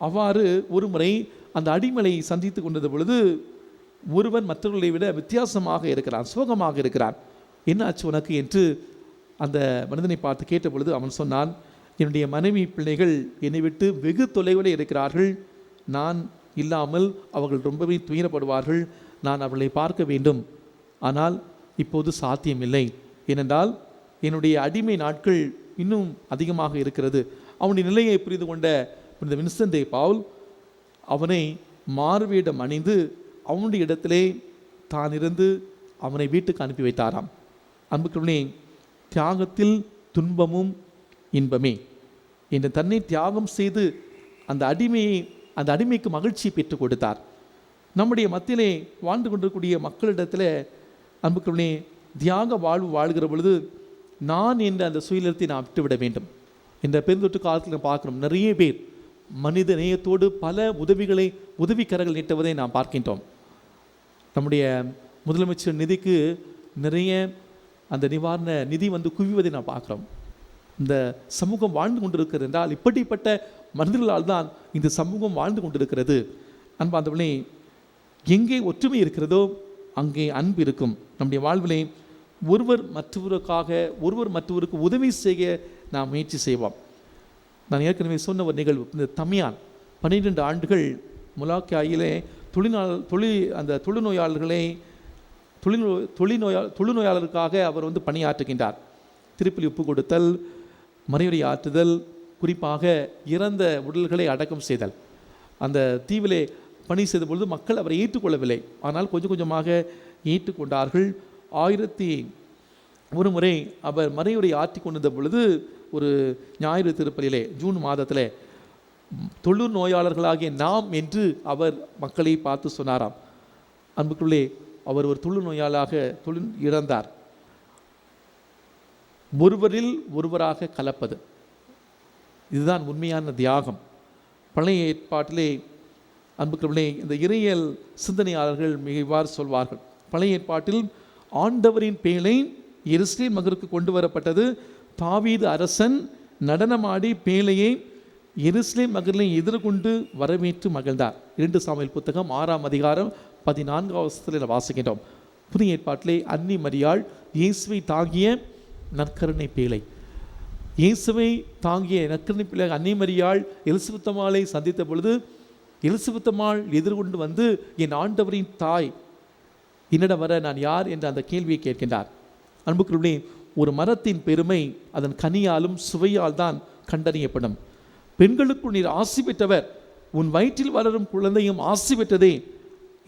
அவ்வாறு ஒரு முறை அந்த அடிமையை சந்தித்து கொண்டது பொழுது ஒருவன் மற்றவர்களை விட வித்தியாசமாக இருக்கிறான், சோகமாக இருக்கிறான். என்ன ஆச்சு உனக்கு என்று அந்த மனிதனை பார்த்து கேட்ட பொழுது அவன் சொன்னான், என்னுடைய மனைவி பிள்ளைகள் என்னை விட்டு வெகு தொலைவில் இருக்கிறார்கள். நான் இல்லாமல் அவர்கள் ரொம்பவே துயரப்படுவார்கள். நான் அவர்களை பார்க்க வேண்டும், ஆனால் இப்போது சாத்தியமில்லை. ஏனென்றால் என்னுடைய அடிமை நாட்கள் இன்னும் அதிகமாக இருக்கிறது. அவனுடைய நிலையை புரிந்து கொண்ட இந்த வின்சென்ட் பவுல் அவனை மாறுவேடம் அணிந்து அவனுடைய இடத்திலே தான் இருந்து அவனை வீட்டுக்கு அனுப்பி வைத்தாராம். அன்புக்குள்ளே, தியாகத்தில் துன்பமும் இன்பமே என்று தன்னை தியாகம் செய்து அந்த அடிமைக்கு மகிழ்ச்சியை பெற்றுக் கொடுத்தார். நம்முடைய மத்தியிலே வாழ்ந்து கொண்டிருக்கூடிய மக்களிடத்தில் அன்புக்குள்ளே தியாக வாழ்வு வாழ்கிற பொழுது நான் என்ற அந்த சுயநலத்தை நாம் விட்டுவிட வேண்டும். இந்த பெருந்தொற்று காலத்தில் பார்க்கிறோம், நிறைய பேர் மனித நேயத்தோடு பல உதவிக்கரங்கள் நீட்டுவதை நாம் பார்க்கின்றோம். நம்முடைய முதலமைச்சர் நிதிக்கு நிறைய அந்த நிவாரண நிதி குவிவதை நாம் பார்க்குறோம். இந்த சமூகம் வாழ்ந்து கொண்டிருக்கிறது என்றால் இப்படிப்பட்ட மனிதர்களால் தான் இந்த சமூகம் வாழ்ந்து கொண்டிருக்கிறது. அன்பாந்தவர்களே, எங்கே ஒற்றுமை இருக்கிறதோ அங்கே அன்பு இருக்கும். நம்முடைய வாழ்விலே ஒருவர் மற்றவருக்கு உதவி செய்ய நாம் முயற்சி செய்வோம். நான் ஏற்கனவே சொன்ன ஒரு நிகழ்வு, இந்த தமியான் 12 ஆண்டுகள் முலாக்காயிலே தொழுநோயாளருக்காக அவர் பணியாற்றுகின்றார். திருப்பலி ஒப்பு கொடுத்தல், மறையுறை ஆற்றுதல், குறிப்பாக இறந்த உடல்களை அடக்கம் செய்தல். அந்த தீவிலே பணி செய்த பொழுது மக்கள் அவரை ஏற்றுக்கொள்ளவில்லை. ஆனால் கொஞ்சம் கொஞ்சமாக ஏற்றுக்கொண்டார்கள். 1001 முறை அவர் மறையுறை ஆற்றி கொண்டிருந்த பொழுது ஒரு ஞாயிறு திருப்பலியிலே ஜூன் மாதத்தில் தொழு நோயாளர்களாகிய நாம் என்று அவர் மக்களை பார்த்து சொன்னாராம். அன்புக்குள்ளே, அவர் ஒரு தொழு நோயாளாக இறந்தார். ஒருவரில் ஒருவராக கலப்பது, இதுதான் உண்மையான தியாகம். பழைய ஏற்பாட்டிலே அன்புக்குள்ளே இந்த இறையியல் சிந்தனையாளர்கள் இவ்வாறு சொல்வார்கள். பழைய ஏற்பாட்டில் ஆண்டவரின் பேழை எருசலேம் நகருக்கு கொண்டு வரப்பட்டது. தாவீது அரசன் நடனமாடி பேழையை எருசலேம் நகரிலே எதிர்கொண்டு வரவேற்று மகிழ்ந்தார். 2 சாமுவேல் புத்தகம் 6ஆம் அதிகாரம் 14ஆம் வசனத்தில் வாசிக்கின்றோம். புதிய ஏற்பாட்டிலே அன்னி மரியாள் இயேசுவை தாங்கிய நற்கருணை பேழை. இயேசுவை தாங்கிய நற்கருணை பேழை அன்னி மரியாள் எலிசபெத்தம்மாளை சந்தித்த பொழுது எலிசபெத்தம்மாள் எதிர்கொண்டு வந்து, என் ஆண்டவரின் தாய் என்னிடம் வர நான் யார் என்ற அந்த கேள்வியை கேட்கின்றார். அன்புக்குள்ளே, ஒரு மரத்தின் பெருமை அதன் கனியாலும் சுவையால் தான் கண்டறியப்படும். பெண்களுக்குள் நீர் ஆசி பெற்றவர், உன் வயிற்றில் வளரும் குழந்தையும் ஆசி பெற்றதே.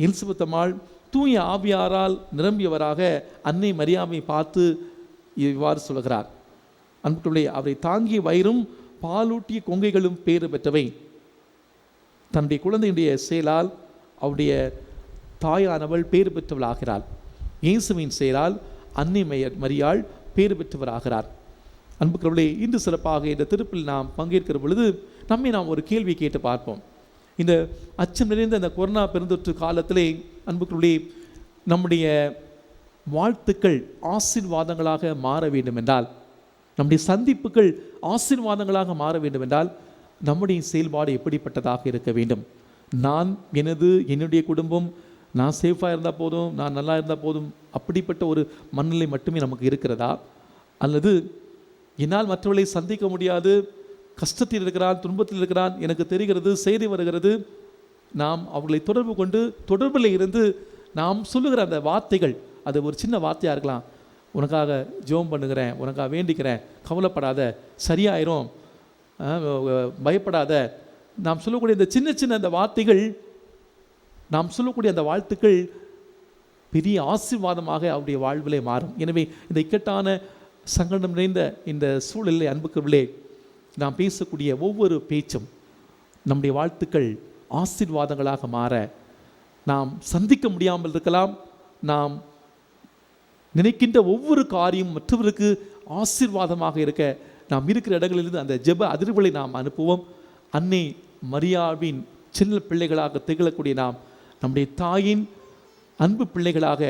எலிசபெத்தம்மாள் தூய ஆவியாரால் நிரம்பியவராக அன்னை மரியாமை பார்த்து இவ்வாறு சொல்கிறார். அன்புக்குள்ளே, அவரை தாங்கிய வயிறும் பாலூட்டிய கொங்கைகளும் பேறு பெற்றவை. தன்னுடைய குழந்தையுடைய செயலால் அவருடைய தாயானவள் பேறு பெற்றவளாகிறாள். இயேசுவின் செயலால் அன்னை மரியாள் பேறு பெற்றவராகிறார். அன்புக்குள்ளே, இன்று சிறப்பாக இந்த திருப்பில் நாம் பங்கேற்கிற பொழுது நம்மை நாம் ஒரு கேள்வி கேட்டு பார்ப்போம். இந்த அச்சம் நிறைந்த இந்த கொரோனா பெருந்தொற்று காலத்திலே அன்புக்குள்ளே, நம்முடைய வாழ்த்துக்கள் ஆசீர்வாதங்களாக மாற வேண்டும் என்றால், நம்முடைய சந்திப்புகள் ஆசீர்வாதங்களாக மாற வேண்டும் என்றால், நம்முடைய செயல்பாடு எப்படிப்பட்டதாக இருக்க வேண்டும்? நான் என்னுடைய குடும்பம் நான் சேஃபாக இருந்தால் போதும், நான் நல்லா இருந்தால் போதும், அப்படிப்பட்ட ஒரு மனநிலை மட்டுமே நமக்கு இருக்கிறதா? அல்லது என்னால் மற்றவர்களை சந்திக்க முடியாது, கஷ்டத்தில் இருக்கிறான், துன்பத்தில் இருக்கிறான், எனக்கு தெரிகிறது, செய்தி வருகிறது, நாம் அவர்களை தொடர்பு கொண்டு தொடர்பில் இருந்து நாம் சொல்லுகிற அந்த வார்த்தைகள், அது ஒரு சின்ன வார்த்தையாக இருக்கலாம். உனக்காக ஜெபம் பண்ணுகிறேன், உனக்காக வேண்டிக்கிறேன், கவலைப்படாத, சரியாயிரும், பயப்படாத, நாம் சொல்லக்கூடிய இந்த சின்ன சின்ன அந்த வார்த்தைகள், நாம் சொல்லக்கூடிய அந்த வாழ்த்துக்கள் பெரிய ஆசீர்வாதமாக அவருடைய வாழ்விலே மாறும். எனவே இந்த இக்கட்டான சங்கடம் நிறைந்த இந்த சூழலில் அன்புக்குள்ளே நாம் பேசக்கூடிய ஒவ்வொரு பேச்சும் நம்முடைய வாழ்த்துக்கள் ஆசீர்வாதங்களாக மாற, நாம் சந்திக்க முடியாமல் இருக்கலாம், நாம் நினைக்கின்ற ஒவ்வொரு காரியம் மற்றவருக்கு ஆசீர்வாதமாக இருக்க நாம் இருக்கிற இடங்களிலிருந்து அந்த ஜெப அதிர்வுகளை நாம் அனுப்புவோம். அன்னை மரியாவின் சின்ன பிள்ளைகளாக திகழக்கூடிய நாம் நம்முடைய தாயின் அன்பு பிள்ளைகளாக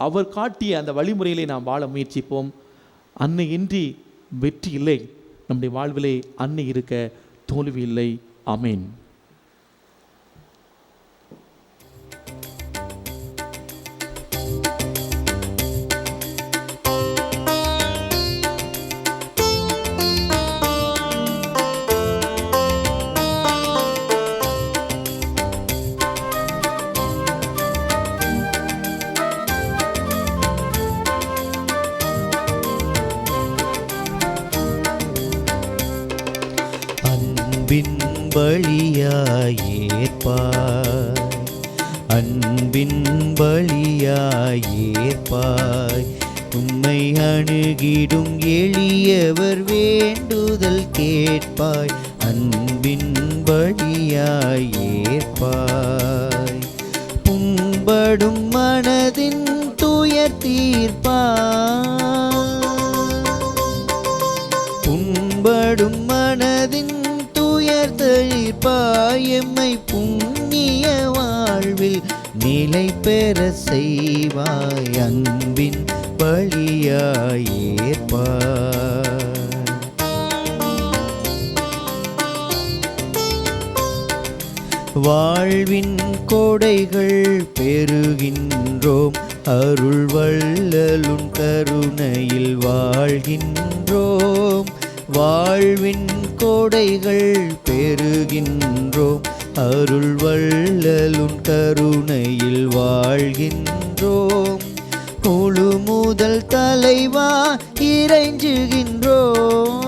அவர் காட்டிய அந்த வழிமுறைகளை நாம் வாழ முயற்சிப்போம். அன்னை இன்றி வெற்றி இல்லை, நம்முடைய வாழ்விலே அன்னை இருக்க தோல்வி இல்லை. ஆமேன். அன்பின் பலியாய் ஏற்பாய், அன்பின் பலியாய் ஏற்பாய், உம்மை அணுகிடும் எளியவர் வேண்டுதல் கேட்பாய், அன்பின் பலியாய் ஏற்பாய், புண்படும் மனதின் துயர் தீர்ப்பாய், புண்படும் மனதின் துயர் தீர்ப்பாய், எம்மை புண்ணிய வாழ்வில் நிலை பெற செய்வாய், அன்பின் பலியாய் ஏற்பாய். வாழ்வின் கொடைகள் பெறுகின்றோம், அருள் வள்ளலுன் கருணையில் வாழ்கின்றோம், வாழ்வின் கொடைகள் பெறுகின்றோம், அருள் வள்ளலுன் கருணையில் வாழ்கின்றோம், முழு முதல் தலைவா இறைஞ்சுகின்றோம்,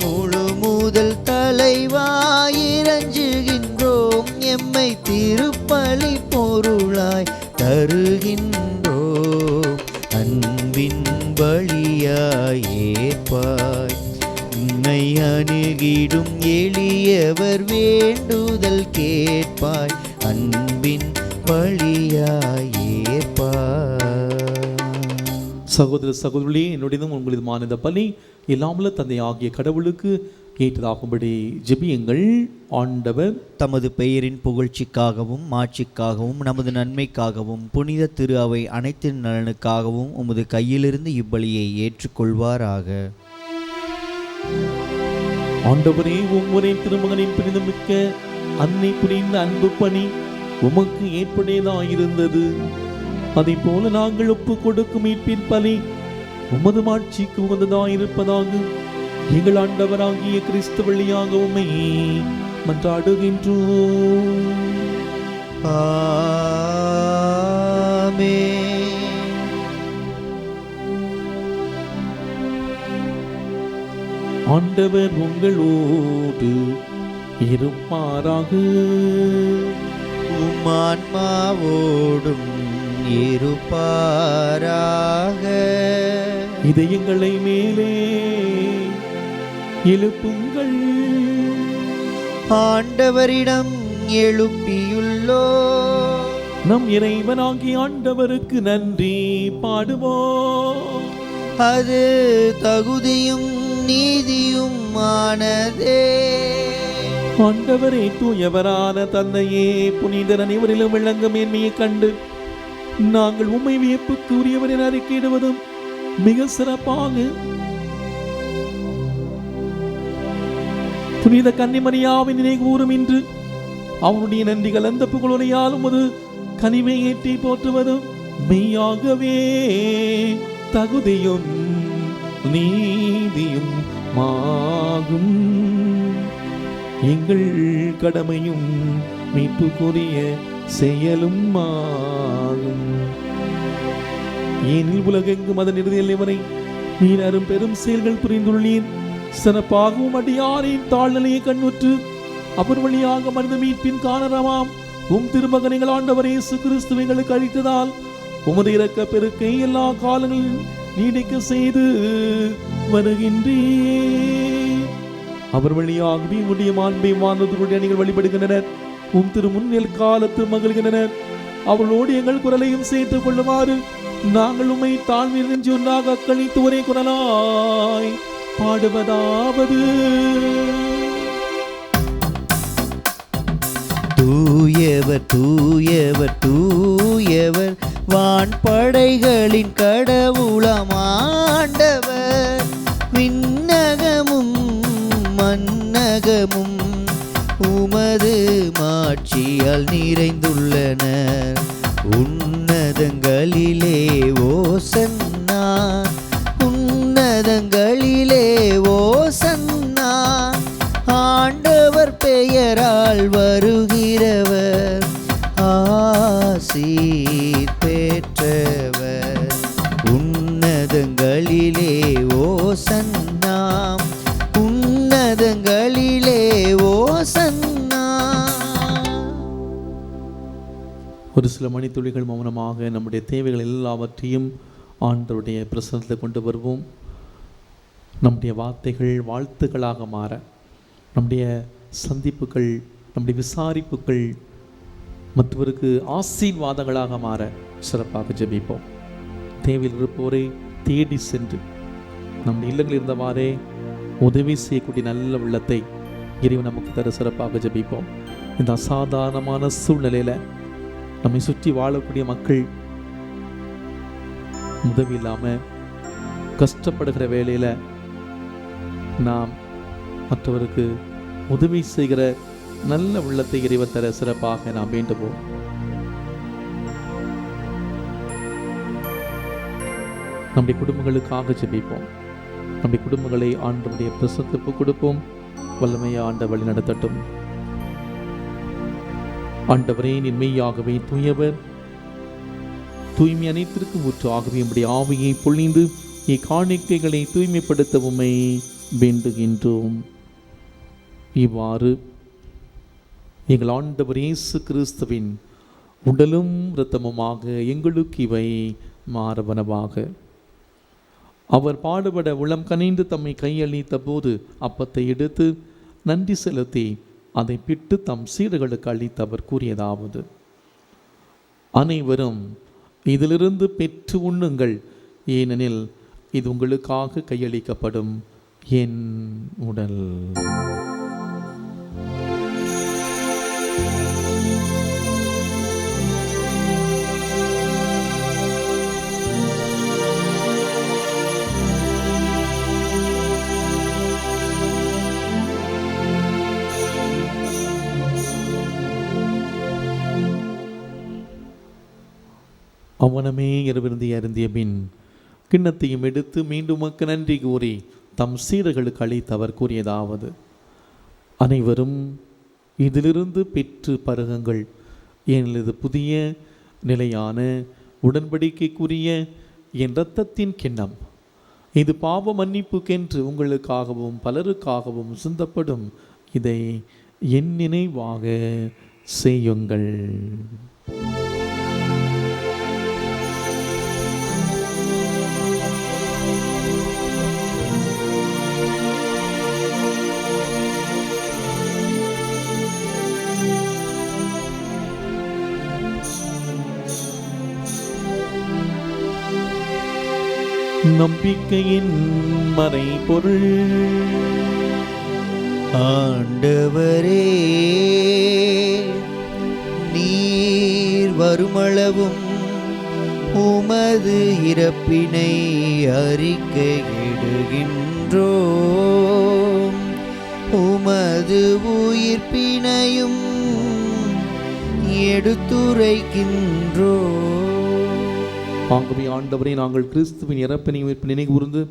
முழு முதல் தலைவா இறைஞ்சுகின்றோம், எம்மை திருப்பலி பொருளாய் தருகின்றோம், அன்பின் பலியாய் ஏற்பாய், உம்மை அணுகிடும் எளியவர் வேண்டுதல் கேட்பாய், அன்பின் பலியாய் ஏற்பாய். சகோதர சகோதரி, என்னுடையதும் உங்களதுமான இந்த பலி எல்லாமல்ல தந்தை ஆகிய கடவுளுக்கு ஏற்றதாகும்படி ஜெபியுங்கள். ஆண்டவர் தமது பெயரின் புகழ்ச்சிக்காகவும் மாட்சிக்காகவும் நமது நன்மைக்காகவும் புனித திரு அவை அனைத்து நலனுக்காகவும் உமது கையிலிருந்து இப்பலியை ஏற்றுக்கொள்வாராக. ஆண்டவரே, ஒவ்வொரு திருமகனின் புனிதமிக்க அன்னை புரிந்த அன்பு பணி உமக்கு ஏற்புடையதாயிருந்தது. அதை போல நாங்கள் ஒப்பு கொடுக்கும் மீட்பின் பலி உமது மாட்சிக்கு உகந்ததாயிருப்பதாக எங்கள் ஆண்டவராகிய கிறிஸ்து வழியாக உம்மை மன்றாடுகின்றோம். ஆமென். ஆண்டவர் உங்களோடு இருப்பாராக. உம் ஆன்மாவோடும் இருப்பாராக. இதயங்களை மேலே எழுப்புங்கள். ஆண்டவரிடம் எழுப்பியுள்ளோ. நம் இறைவனாகிய ஆண்டவருக்கு நன்றி பாடுவோம். அது தகுதியும் நீதியும் ஆனதே. ஆண்டவரே, தூயவரான தந்தையே, புனிதர் அனைவரிலும் விளங்கும் மேன்மையை கண்டு நாங்கள் உம்மை வியப்புக்கு உரியவர் என அறிக்கையிடுவதும் மிக சிறப்பாக புனித கன்னிமரியாவின் நினைவுகூரும் இன்று அவனுடைய நன்றி கலந்த புகழுரையாலும் ஒரு கனிவை ஏற்றி போற்றுவதும் மெய்யாகவே தகுதியும் நீதியும் மாகும். எங்கள் கடமையும் மீட்புக்குரிய செயலும் ஆகும். ஏனில் உலகெங்கும் அதன் இறுதி எல்லை வரை நீர் அரும் பெரும் செயல்கள் புரிந்துள்ளீர். சிறப்பாகவும் அடியாரின் தாழ்நிலையை கண்ணுற்று அவர் வழியாக மனித மீட்பின் காரணமாம் உம் திருமகனிகள் ஆண்டவர் இயேசு கிறிஸ்து எங்களுக்கு அளித்ததால் உமது இரக்க பெருக்கை எல்லா காலங்களிலும் நீடிக்க செய்து வருகின்றீர். அவர் வழியாகவே உடைய மாண்பை வானவர்களுடைய அணிகள் வழிபடுகின்றனர். உம் திரு முன்னில் காலத்து மகிழ்கின்றனர். அவர்களோடு எங்கள் குரலையும் சேர்த்துக் கொள்ளுமாறு நாங்கள் உம்மை தாழ்மை நெஞ்சு ஒன்றாக கழித்து ஒரே குரலாய் பாடுவதாவது: தூயவர் தூயவர் தூயவர் வான்படைகளின் கடவுளாம் ஆண்டவர். விண்ணகமும் மன்னகமும் உமது மாட்சியால் நிறைந்துள்ளனர். உன்னதங்களிலே ஓசன்னா, உன்னதங்களிலே ஓசன்னா. ஆண்டவர் பெயரால் வருகிறவர் ஆசீர் பெற்றவர். உன்னதங்களிலே ஓசன்னா, உன்னதங்களிலே ஓசன்னா. ஒரு சில மணித்துளிகள் மௌனமாக நம்முடைய தேவைகள் எல்லாவற்றையும் ஆண்டவருடைய பிரசன்னத்தில் கொண்டு வருவோம். நம்முடைய வார்த்தைகள் வாழ்த்துக்களாக மாற, நம்முடைய சந்திப்புகள், நம்முடைய விசாரிப்புகள் மற்றவருக்கு ஆசீர்வாதங்களாக மாற சிறப்பாக ஜெபிப்போம். தேவையில் இருப்போரை தேடி சென்று நம் இல்லங்களில் இருந்தவாறே உதவி செய்யக்கூடிய நல்ல உள்ளத்தை இறைவன் நமக்கு தர சிறப்பாக ஜெபிப்போம். இந்த அசாதாரணமான சூழ்நிலையில் நம்மை சுற்றி வாழக்கூடிய மக்கள் உதவி இல்லாமல் கஷ்டப்படுகிற வேளையில் நாம் மற்றவருக்கு உதவி செய்கிற நல்ல உள்ளத்தை இறைவன் தர சிறப்பாக நாம் வேண்டுவோம். நம்முடைய குடும்பங்களுக்காக ஜெபிப்போம். நம்முடைய குடும்பங்களை ஆண்டவருடைய பிரசன்னத்துக்கு கொடுப்போம். வல்லமையை ஆண்ட வழி நடத்தட்டும். ஆண்டவரே, நீர் மெய்யாகவே தூயவர், தூய்மை அனைத்திற்கும் ஊற்று. ஆகவே நம்முடைய ஆவியை பொழிந்து இக்காணிக்கைகளை தூய்மைப்படுத்த உம்மை வேண்டுகின்றோம். இவ்வாறு எங்கள் ஆண்டவர் இயேசு கிறிஸ்துவின் உடலும் இரத்தமுமாக எங்களுக்கு இவை மாறுவனவாக. அவர் பாடுபட உளம் கனிந்து தம்மை கையளித்த போது அப்பத்தை எடுத்து நன்றி செலுத்தி அதை பிட்டு தம் சீடர்களுக்கு அளித்து அவர் கூறியதாவது: அனைவரும் இதிலிருந்து பெற்று உண்ணுங்கள், ஏனெனில் இது உங்களுக்காக கையளிக்கப்படும் என் உடல். அவ்வனமே இரவிருந்தி அருந்திய பின் கிண்ணத்தையும் எடுத்து மீண்டும் உமக்கு நன்றி கூறி தம் சீடர்களுக்கு அளித்து அவர் கூறியதாவது: அனைவரும் இதிலிருந்து பெற்று பருகுங்கள். எனது புதிய நிலையான உடன்படிக்கைக்குரிய என் இரத்தத்தின் கிண்ணம். இது பாவ மன்னிப்புக்கென்று உங்களுக்காகவும் பலருக்காகவும் சிந்தப்படும். இதை என் நினைவாக செய்யுங்கள். நம்பிக்கையின் மறைபொருள். ஆண்டவரே, நீர் வருமளவும் உமது இறப்பினை அறிக்கையிடுகின்றோம், உமது உயிர்ப்பினையும் எடுத்துரைக்கின்றோம். ஆகவே ஆண்டவரே, நாங்கள் கிறிஸ்துவின் இறப்பினை நினைவு கூர்ந்து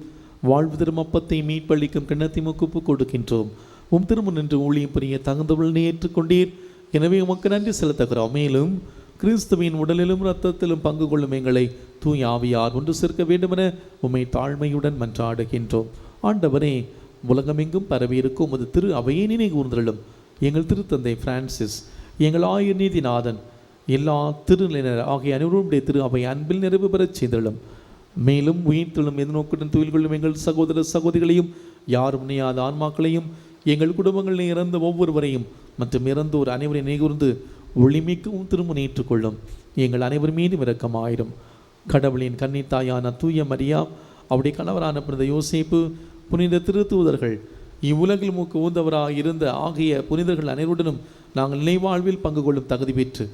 வாழ்வு தரும் அப்பத்தை மீட்பளிக்கும் கிண்ணத்தை முக்குப்பு கொடுக்கின்றோம். உம் திரும்ப நின்று ஊழியம் புரிய தகுந்தவள் ஏற்றுக்கொண்டீர். எனவே உமக்கு நன்றி செலுத்துகிறோம். மேலும் கிறிஸ்துவின் உடலிலும் இரத்தத்திலும் பங்கு கொள்ளும் எங்களை தூய் ஆவியார் ஒன்று சேர்க்க வேண்டுமென உம்மை தாழ்மையுடன் மன்றாடுகின்றோம். ஆண்டவரே, உலகமெங்கும் பரவியிருக்கும் உமது திரு அவையை நினைவு கூர்ந்தருளும். எங்கள் திருத்தந்தை பிரான்சிஸ், எங்கள் ஆயர் நீதிநாதன், எல்லா திருநிலையினர் ஆகிய அனைவருடைய திரு அவை அன்பில் நிறைவு பெறச் செய்தலும். மேலும் உயிர்த்தெழும் எதிர்நோக்குடன் துயில் கொள்ளும் எங்கள் சகோதர சகோதரிகளையும், யாரும் நினையாத ஆன்மாக்களையும், எங்கள் குடும்பங்களில் இறந்த ஒவ்வொருவரையும் மற்றும் இறந்தோர் அனைவரையும் நினைகூர்ந்து ஒளிமிக்கவும் திரும்ப ஏற்றுக்கொள்ளும். எங்கள் அனைவர் மீதும் இரக்கமாயிரும். கடவுளின் கன்னித்தாயான தூய மரியா, அவருடைய கணவரான புனித யோசேப்பு, புனித திருத்தூதர்கள், இவ்வுலகில் மூக்கு ஊந்தவராக இருந்த ஆகிய புனிதர்கள் அனைவருடனும் நாங்கள் நிலைவாழ்வில் பங்கு கொள்ளும் தகுதி பெற்று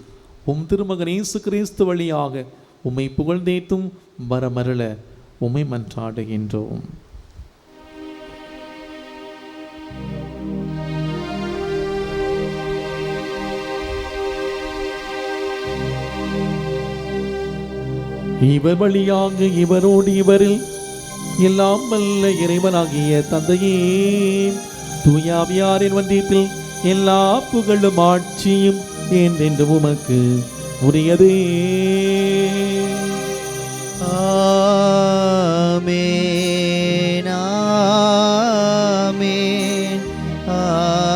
உம் திருமகன் இயேசு கிறிஸ்து வழியாக உம்மை புகழ்ந்தேத்தும் வரமருள உம்மை மன்றாடுகின்றோம். இவர் வழியாக இவரோடு இவரில் எல்லாம் வல்ல இறைவனாகிய தந்தையே, தூயாவியாரின் வந்தியத்தில் எல்லா புகழும் ஆட்சியும் என்றென்று உமக்கு உரியதே. ஆமென், ஆமென், ஆமென்.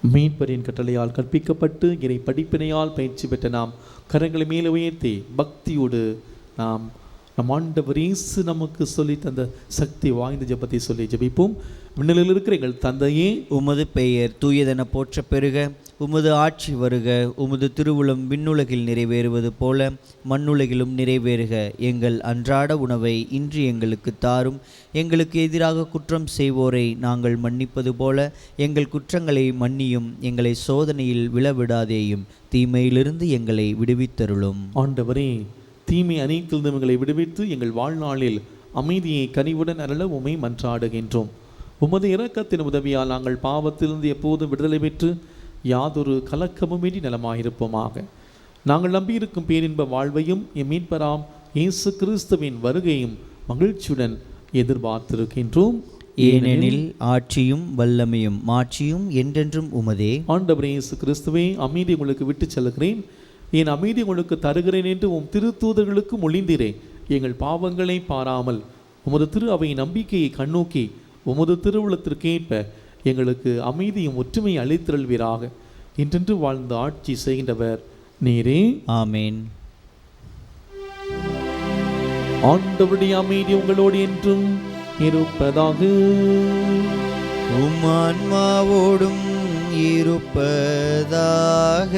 மீட்பரின் கட்டளையால் கற்பிக்கப்பட்டு இறை படிப்பினையால் பயிற்சி பெற்ற நாம் கரங்களை மேலே உயர்த்தி பக்தியோடு நாம் நம் ஆண்டவர் இயேசு நமக்கு சொல்லி தந்த சக்தி வாய்ந்த ஜெபத்தை சொல்லி ஜெபிப்போம். விண்ணிலில் இருக்கிற எங்கள் தந்தையே, உமது பெயர் தூயதென போற்ற பெருக, உமது ஆட்சி வருக, உமது திருவுளம் விண்ணுலகில் நிறைவேறுவது போல மண்ணுலகிலும் நிறைவேறுக. எங்கள் அன்றாட உணவை இன்று எங்களுக்கு தாரும். எங்களுக்கு எதிராக குற்றம் செய்வோரை நாங்கள் மன்னிப்பது போல எங்கள் குற்றங்களை மன்னியும். எங்களை சோதனையில் விழவிடாதேயும், தீமையிலிருந்து எங்களை விடுவித்தருளும். ஆண்டவரே, தீமை அனைத்திலிருந்து எங்களை விடுவித்து எங்கள் வாழ்நாளில் அமைதியை கனிவுடன் அருள உம்மை மன்றாடுகின்றோம். உமது இரக்கத்தின் உதவியால் நாங்கள் பாவத்திலிருந்து எப்போதும் விடுதலை பெற்று யாதொரு கலக்கமுமின்றி நலமாயிருப்போமாக. நாங்கள் நம்பியிருக்கும் பேரின்ப வாழ்வையும் எம் மீட்பராம் இயேசு கிறிஸ்துவின் வருகையும் மகிழ்ச்சியுடன் எதிர்பார்த்திருக்கின்றோம். ஏனெனில் ஆட்சியும் வல்லமையும் மாட்சியும் என்றென்றும் உமதே. ஆண்டவர் இயேசு கிறிஸ்துவே, அமைதி உங்களுக்கு விட்டு செல்கிறேன், என் அமைதி உங்களுக்கு தருகிறேன் என்று உம் திருத்தூதர்களுக்கு மொழிந்தீரே. எங்கள் பாவங்களை பாராமல் உமது திரு அவை நம்பிக்கையை கண்ணோக்கி உமது திருவுளத்திற்கேற்ப எங்களுக்கு அமைதியும் ஒற்றுமையை அளித்திருள்வீராக. இன்றென்று வாழ்ந்து ஆட்சி செய்கின்றவர் நீரே. ஆமேன். ஆண்டவருடைய அமைதி உங்களோடு என்றும் இருப்பதாக. உம் ஆன்மாவோடும் இருப்பதாக.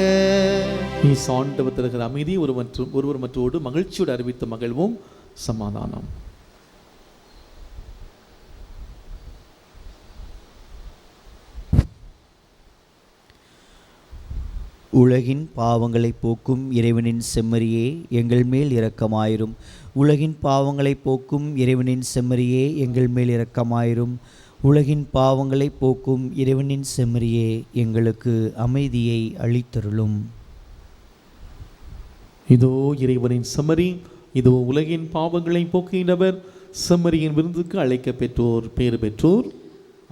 ஆண்டவர் தருகிற அமைதி ஒருவர் மற்றோடு மகிழ்ச்சியோடு அறிவித்து மகிழ்வோம். சமாதானம். உலகின் பாவங்களை போக்கும் இறைவனின் செம்மறியே, எங்கள் மேல் இரக்கமாயிரும். உலகின் பாவங்களை போக்கும் இறைவனின் செம்மறியே, எங்கள் மேல் இரக்கமாயிரும். உலகின் பாவங்களை போக்கும் இறைவனின் செம்மறியே, எங்களுக்கு அமைதியை அளித்தருளும். இதோ இறைவனின் செம்மறி, இதோ உலகின் பாவங்களை போக்கினவர். செம்மறியின் விருந்துக்கு அழைக்க பெற்றோர் பேறு பெற்றோர்.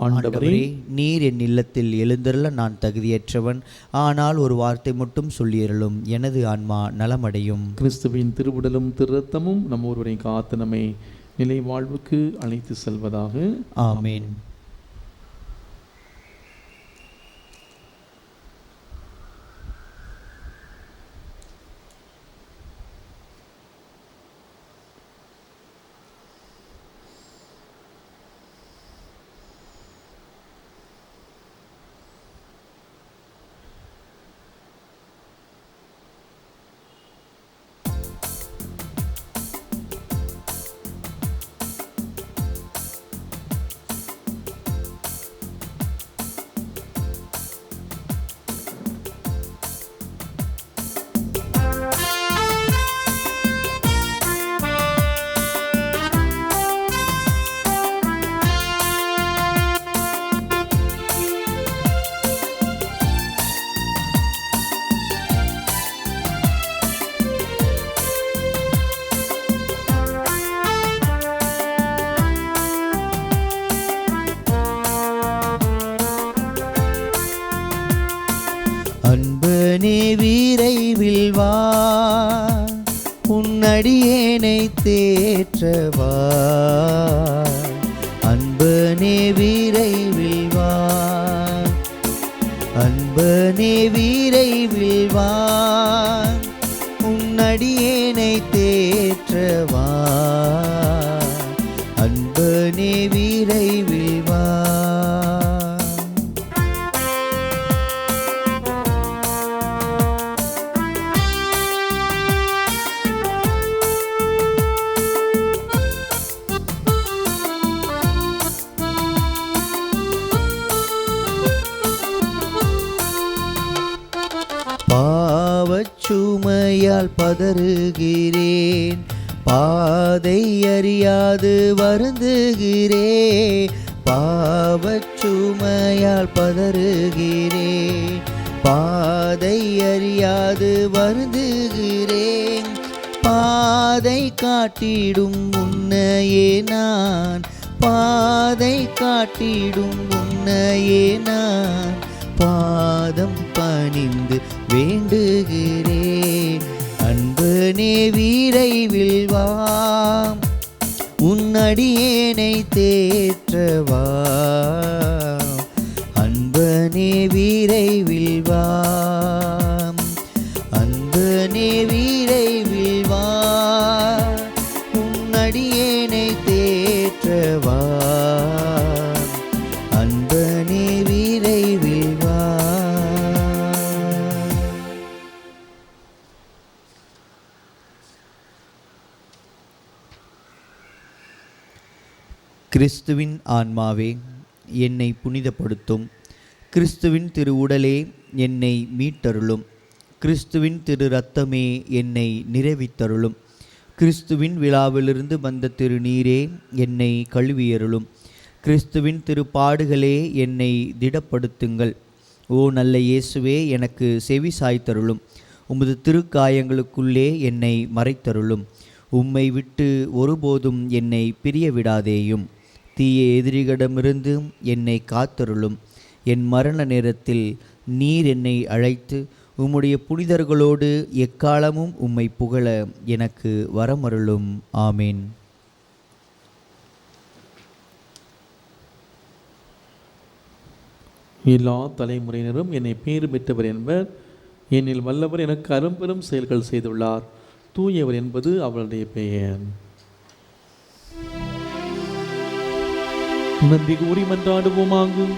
ஆண்டவரே, நீர் என் இல்லத்தில் எழுந்தருள நான் தகுதியற்றவன், ஆனால் ஒரு வார்த்தை மட்டும் சொல்லியருளும், எனது ஆன்மா நலமடையும். கிறிஸ்துவின் திருவுடலும் திருரத்தமும் நம் ஒருவரை காத்து நம்மை நிலை வாழ்வுக்கு அழைத்து செல்வதாக. ஆமேன். அன்பனே விரைவில் வா, உன்னடியேனை தேற்றவா. அன்பனே விரைவில் வா, அன்பனே விரைவில் வா, உன்னடியேனை தேற்றவா. அன்பனே விரைவில் வா. பாவச்சுமையால் பதறுகிறேன், பாதை அறியாது வருந்துகிறேன். பாவச்சுமையால் பதறுகிறேன், பாதை அறியாது வருந்துகிறேன். பாதை காட்டிடும் உன்னையே நான், பாதை காட்டிடும் உன்னையே நான் பாதம் பணிந்து வேண்டுகிறேன். அன்பனே விரைவில் வா, உன்னடியேனை தேற்றவா. அன்பனே விரைவில் வா, அன்பனே விரைவில் வா, உன்னடியேனை தேற்றவா. அன்பனே விரைவில் வா. கிறிஸ்துவின் ஆன்மாவே, என்னை புனிதப்படுத்தும். கிறிஸ்துவின் திரு உடலே என்னை மீட்டருளும். கிறிஸ்துவின் திரு இரத்தமே என்னை நிறைவித்தருளும். கிறிஸ்துவின் விழாவிலிருந்து வந்த திரு நீரே என்னை கழுவியருளும். கிறிஸ்துவின் திருப்பாடுகளே என்னை திடப்படுத்துங்கள். ஓ நல்ல இயேசுவே, எனக்கு செவி சாய்த்தருளும். உமது திருக்காயங்களுக்குள்ளே என்னை மறைத்தருளும். உம்மை விட்டு ஒருபோதும் என்னை பிரிய விடாதேயும். தீய எதிரிகளிடமிருந்து என்னை காத்தருளும். என் மரண நேரத்தில் நீர் என்னை அழைத்து உம்முடைய புனிதர்களோடு எக்காலமும் உம்மை புகழ எனக்கு வரமருளும். ஆமேன். எல்லா தலைமுறையினரும் என்னை பேறு பெற்றவர் என்பர். என்னில் வல்லவர் எனக்கு அரும்பெரும் செயல்கள் செய்துள்ளார். தூயவர் என்பது அவருடைய பெயர். நன்றி கூறி மன்றாடுவோமாகும்.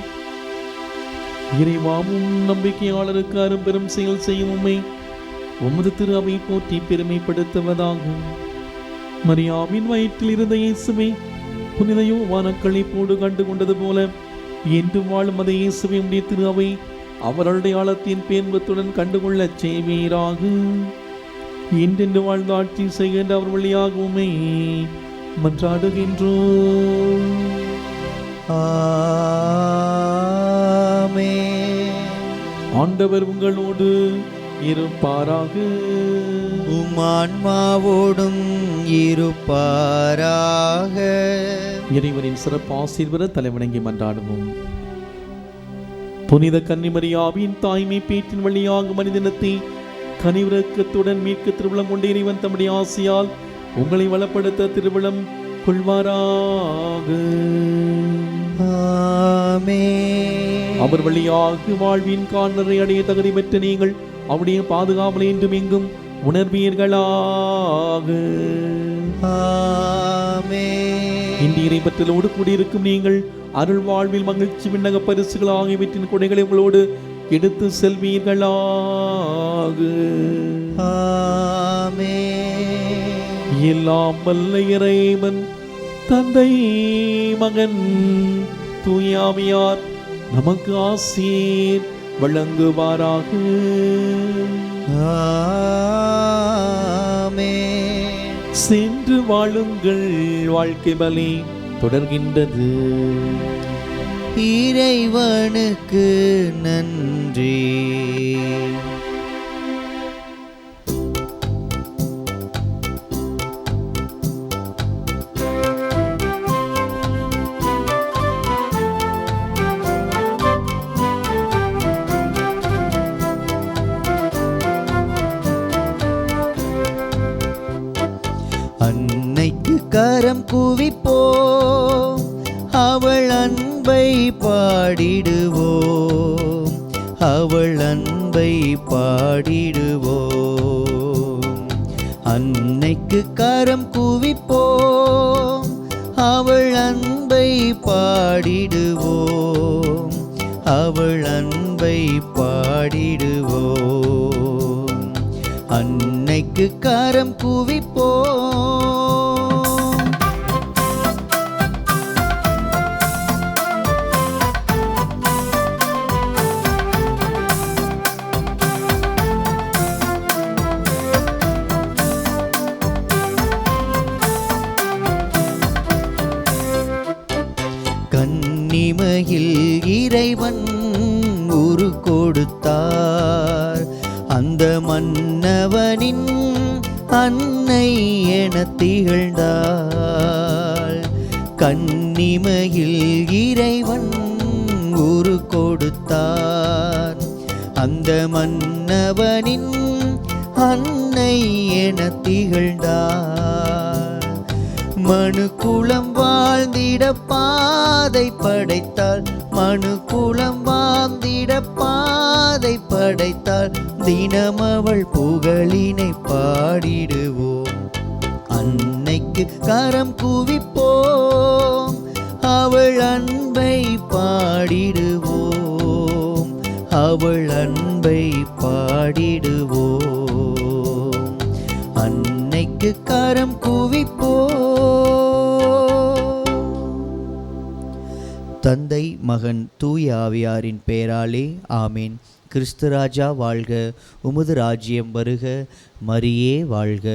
இறைவாவும் நம்பிக்கையாளருக்கு அரும்பெரும் செயல் செய்யும் உம்மை உமது திரு அவை போற்றி பெருமைப்படுத்துவதாகும். மரியாவின் வயிற்றில் இருந்த இயேசுவை புனித யோவானக்களை போடு கண்டு கொண்டது போல என்று வாழும் அதை இயேசுவை உடைய திரு அவை அவருடைய ஆழத்தின் பேன்பத்துடன் கண்டுகொள்ளச் செய்வீராக. என்றென்று வாழ்ந்து ஆட்சி செய்கின்ற அவர் வழியாக உம்மை மன்றாடுகின்றோம். ஆமென். ஆண்டவர் உங்களோடு இருப்பாராக. உம் ஆன்மாவோடும் இருப்பாராக. இறைவனின் சிறப்பு ஆசீர்வாத தலைவணங்கி மன்றாடுவோம். புனித கன்னிமரியாவின் தாய்மை பேற்றின் வழியாக மனிதனத்தை கனிவிரக்கத்துடன் மீட்க திருவிழம் கொண்ட இறைவன் தம்முடைய ஆசையால் உங்களை வளப்படுத்த திருவிழம் கொள்வாராக. ஆமென். அவர் வழியாக வாழ்வின் காணரை அடைய தகுதி பெற்ற நீங்கள் அவருடைய பாதுகாவலை என்றும் எங்கும் உணர்வீர்களாக. ஆமென். இன்று இறைப்பற்றலோடு கூடியிருக்கும் நீங்கள் அருள் வாழ்வில் மகிழ்ச்சி விண்ணக பரிசுகள் ஆகியவற்றின் கொடைகளை உங்களோடு எடுத்து செல்வீர்களாக. ஆமென். எல்லாம் வல்ல இறைவன் தந்தை மகன் தூயாவியார் நமக்கு ஆசீர் வழங்குவாராக. ஆமென். சென்று வாழுங்கள், வாழ்க்கை பலி தொடர்கின்றது. இறைவனுக்கு நன்றி. அன்னைக்கு கரம் குவிப்போம், அவள் அன்பை பாடிடுவோம், அவள் அன்பை பாடிடுவோம். அன்னைக்கு கரம் குவிப்போம், அவள் அன்பை பாடிடுவோம், அவள் அன்பை பாடிடுவோம். அன்னைக்கு கரம் குவிப்போம். கன்னிமையில் இறைவன் உரு கொடுத்தார், அந்த மன்னவனின் அன்னை என திகழ்ந்தாள். கன்னிமையில் இறைவன் உரு கொடுத்தார், அந்த மன்னவனின் அன்னை என திகழ்ந்தாள். மனு குலம் வாழ்ந்திட பாதை படைத்தாள், மனு குலம் வாழ்ந்திட பாதை படைத்தாள். தினம் அவள் புகழினை பாடிடுவோம், அன்னைக்கு கரம் குவிப்போம், அவள் அன்பை பாடிடுவோம், அவள் அன்பை பாடிடுவோம். அன்னைக்கு கரம் குவிப்போம். தந்தை மகன் தூய ஆவியாரின் பெயராலே ஆமீன். கிறிஸ்து ராஜா வாழ்க, உமது ராஜ்யம் வருக, மரியே வாழ்க.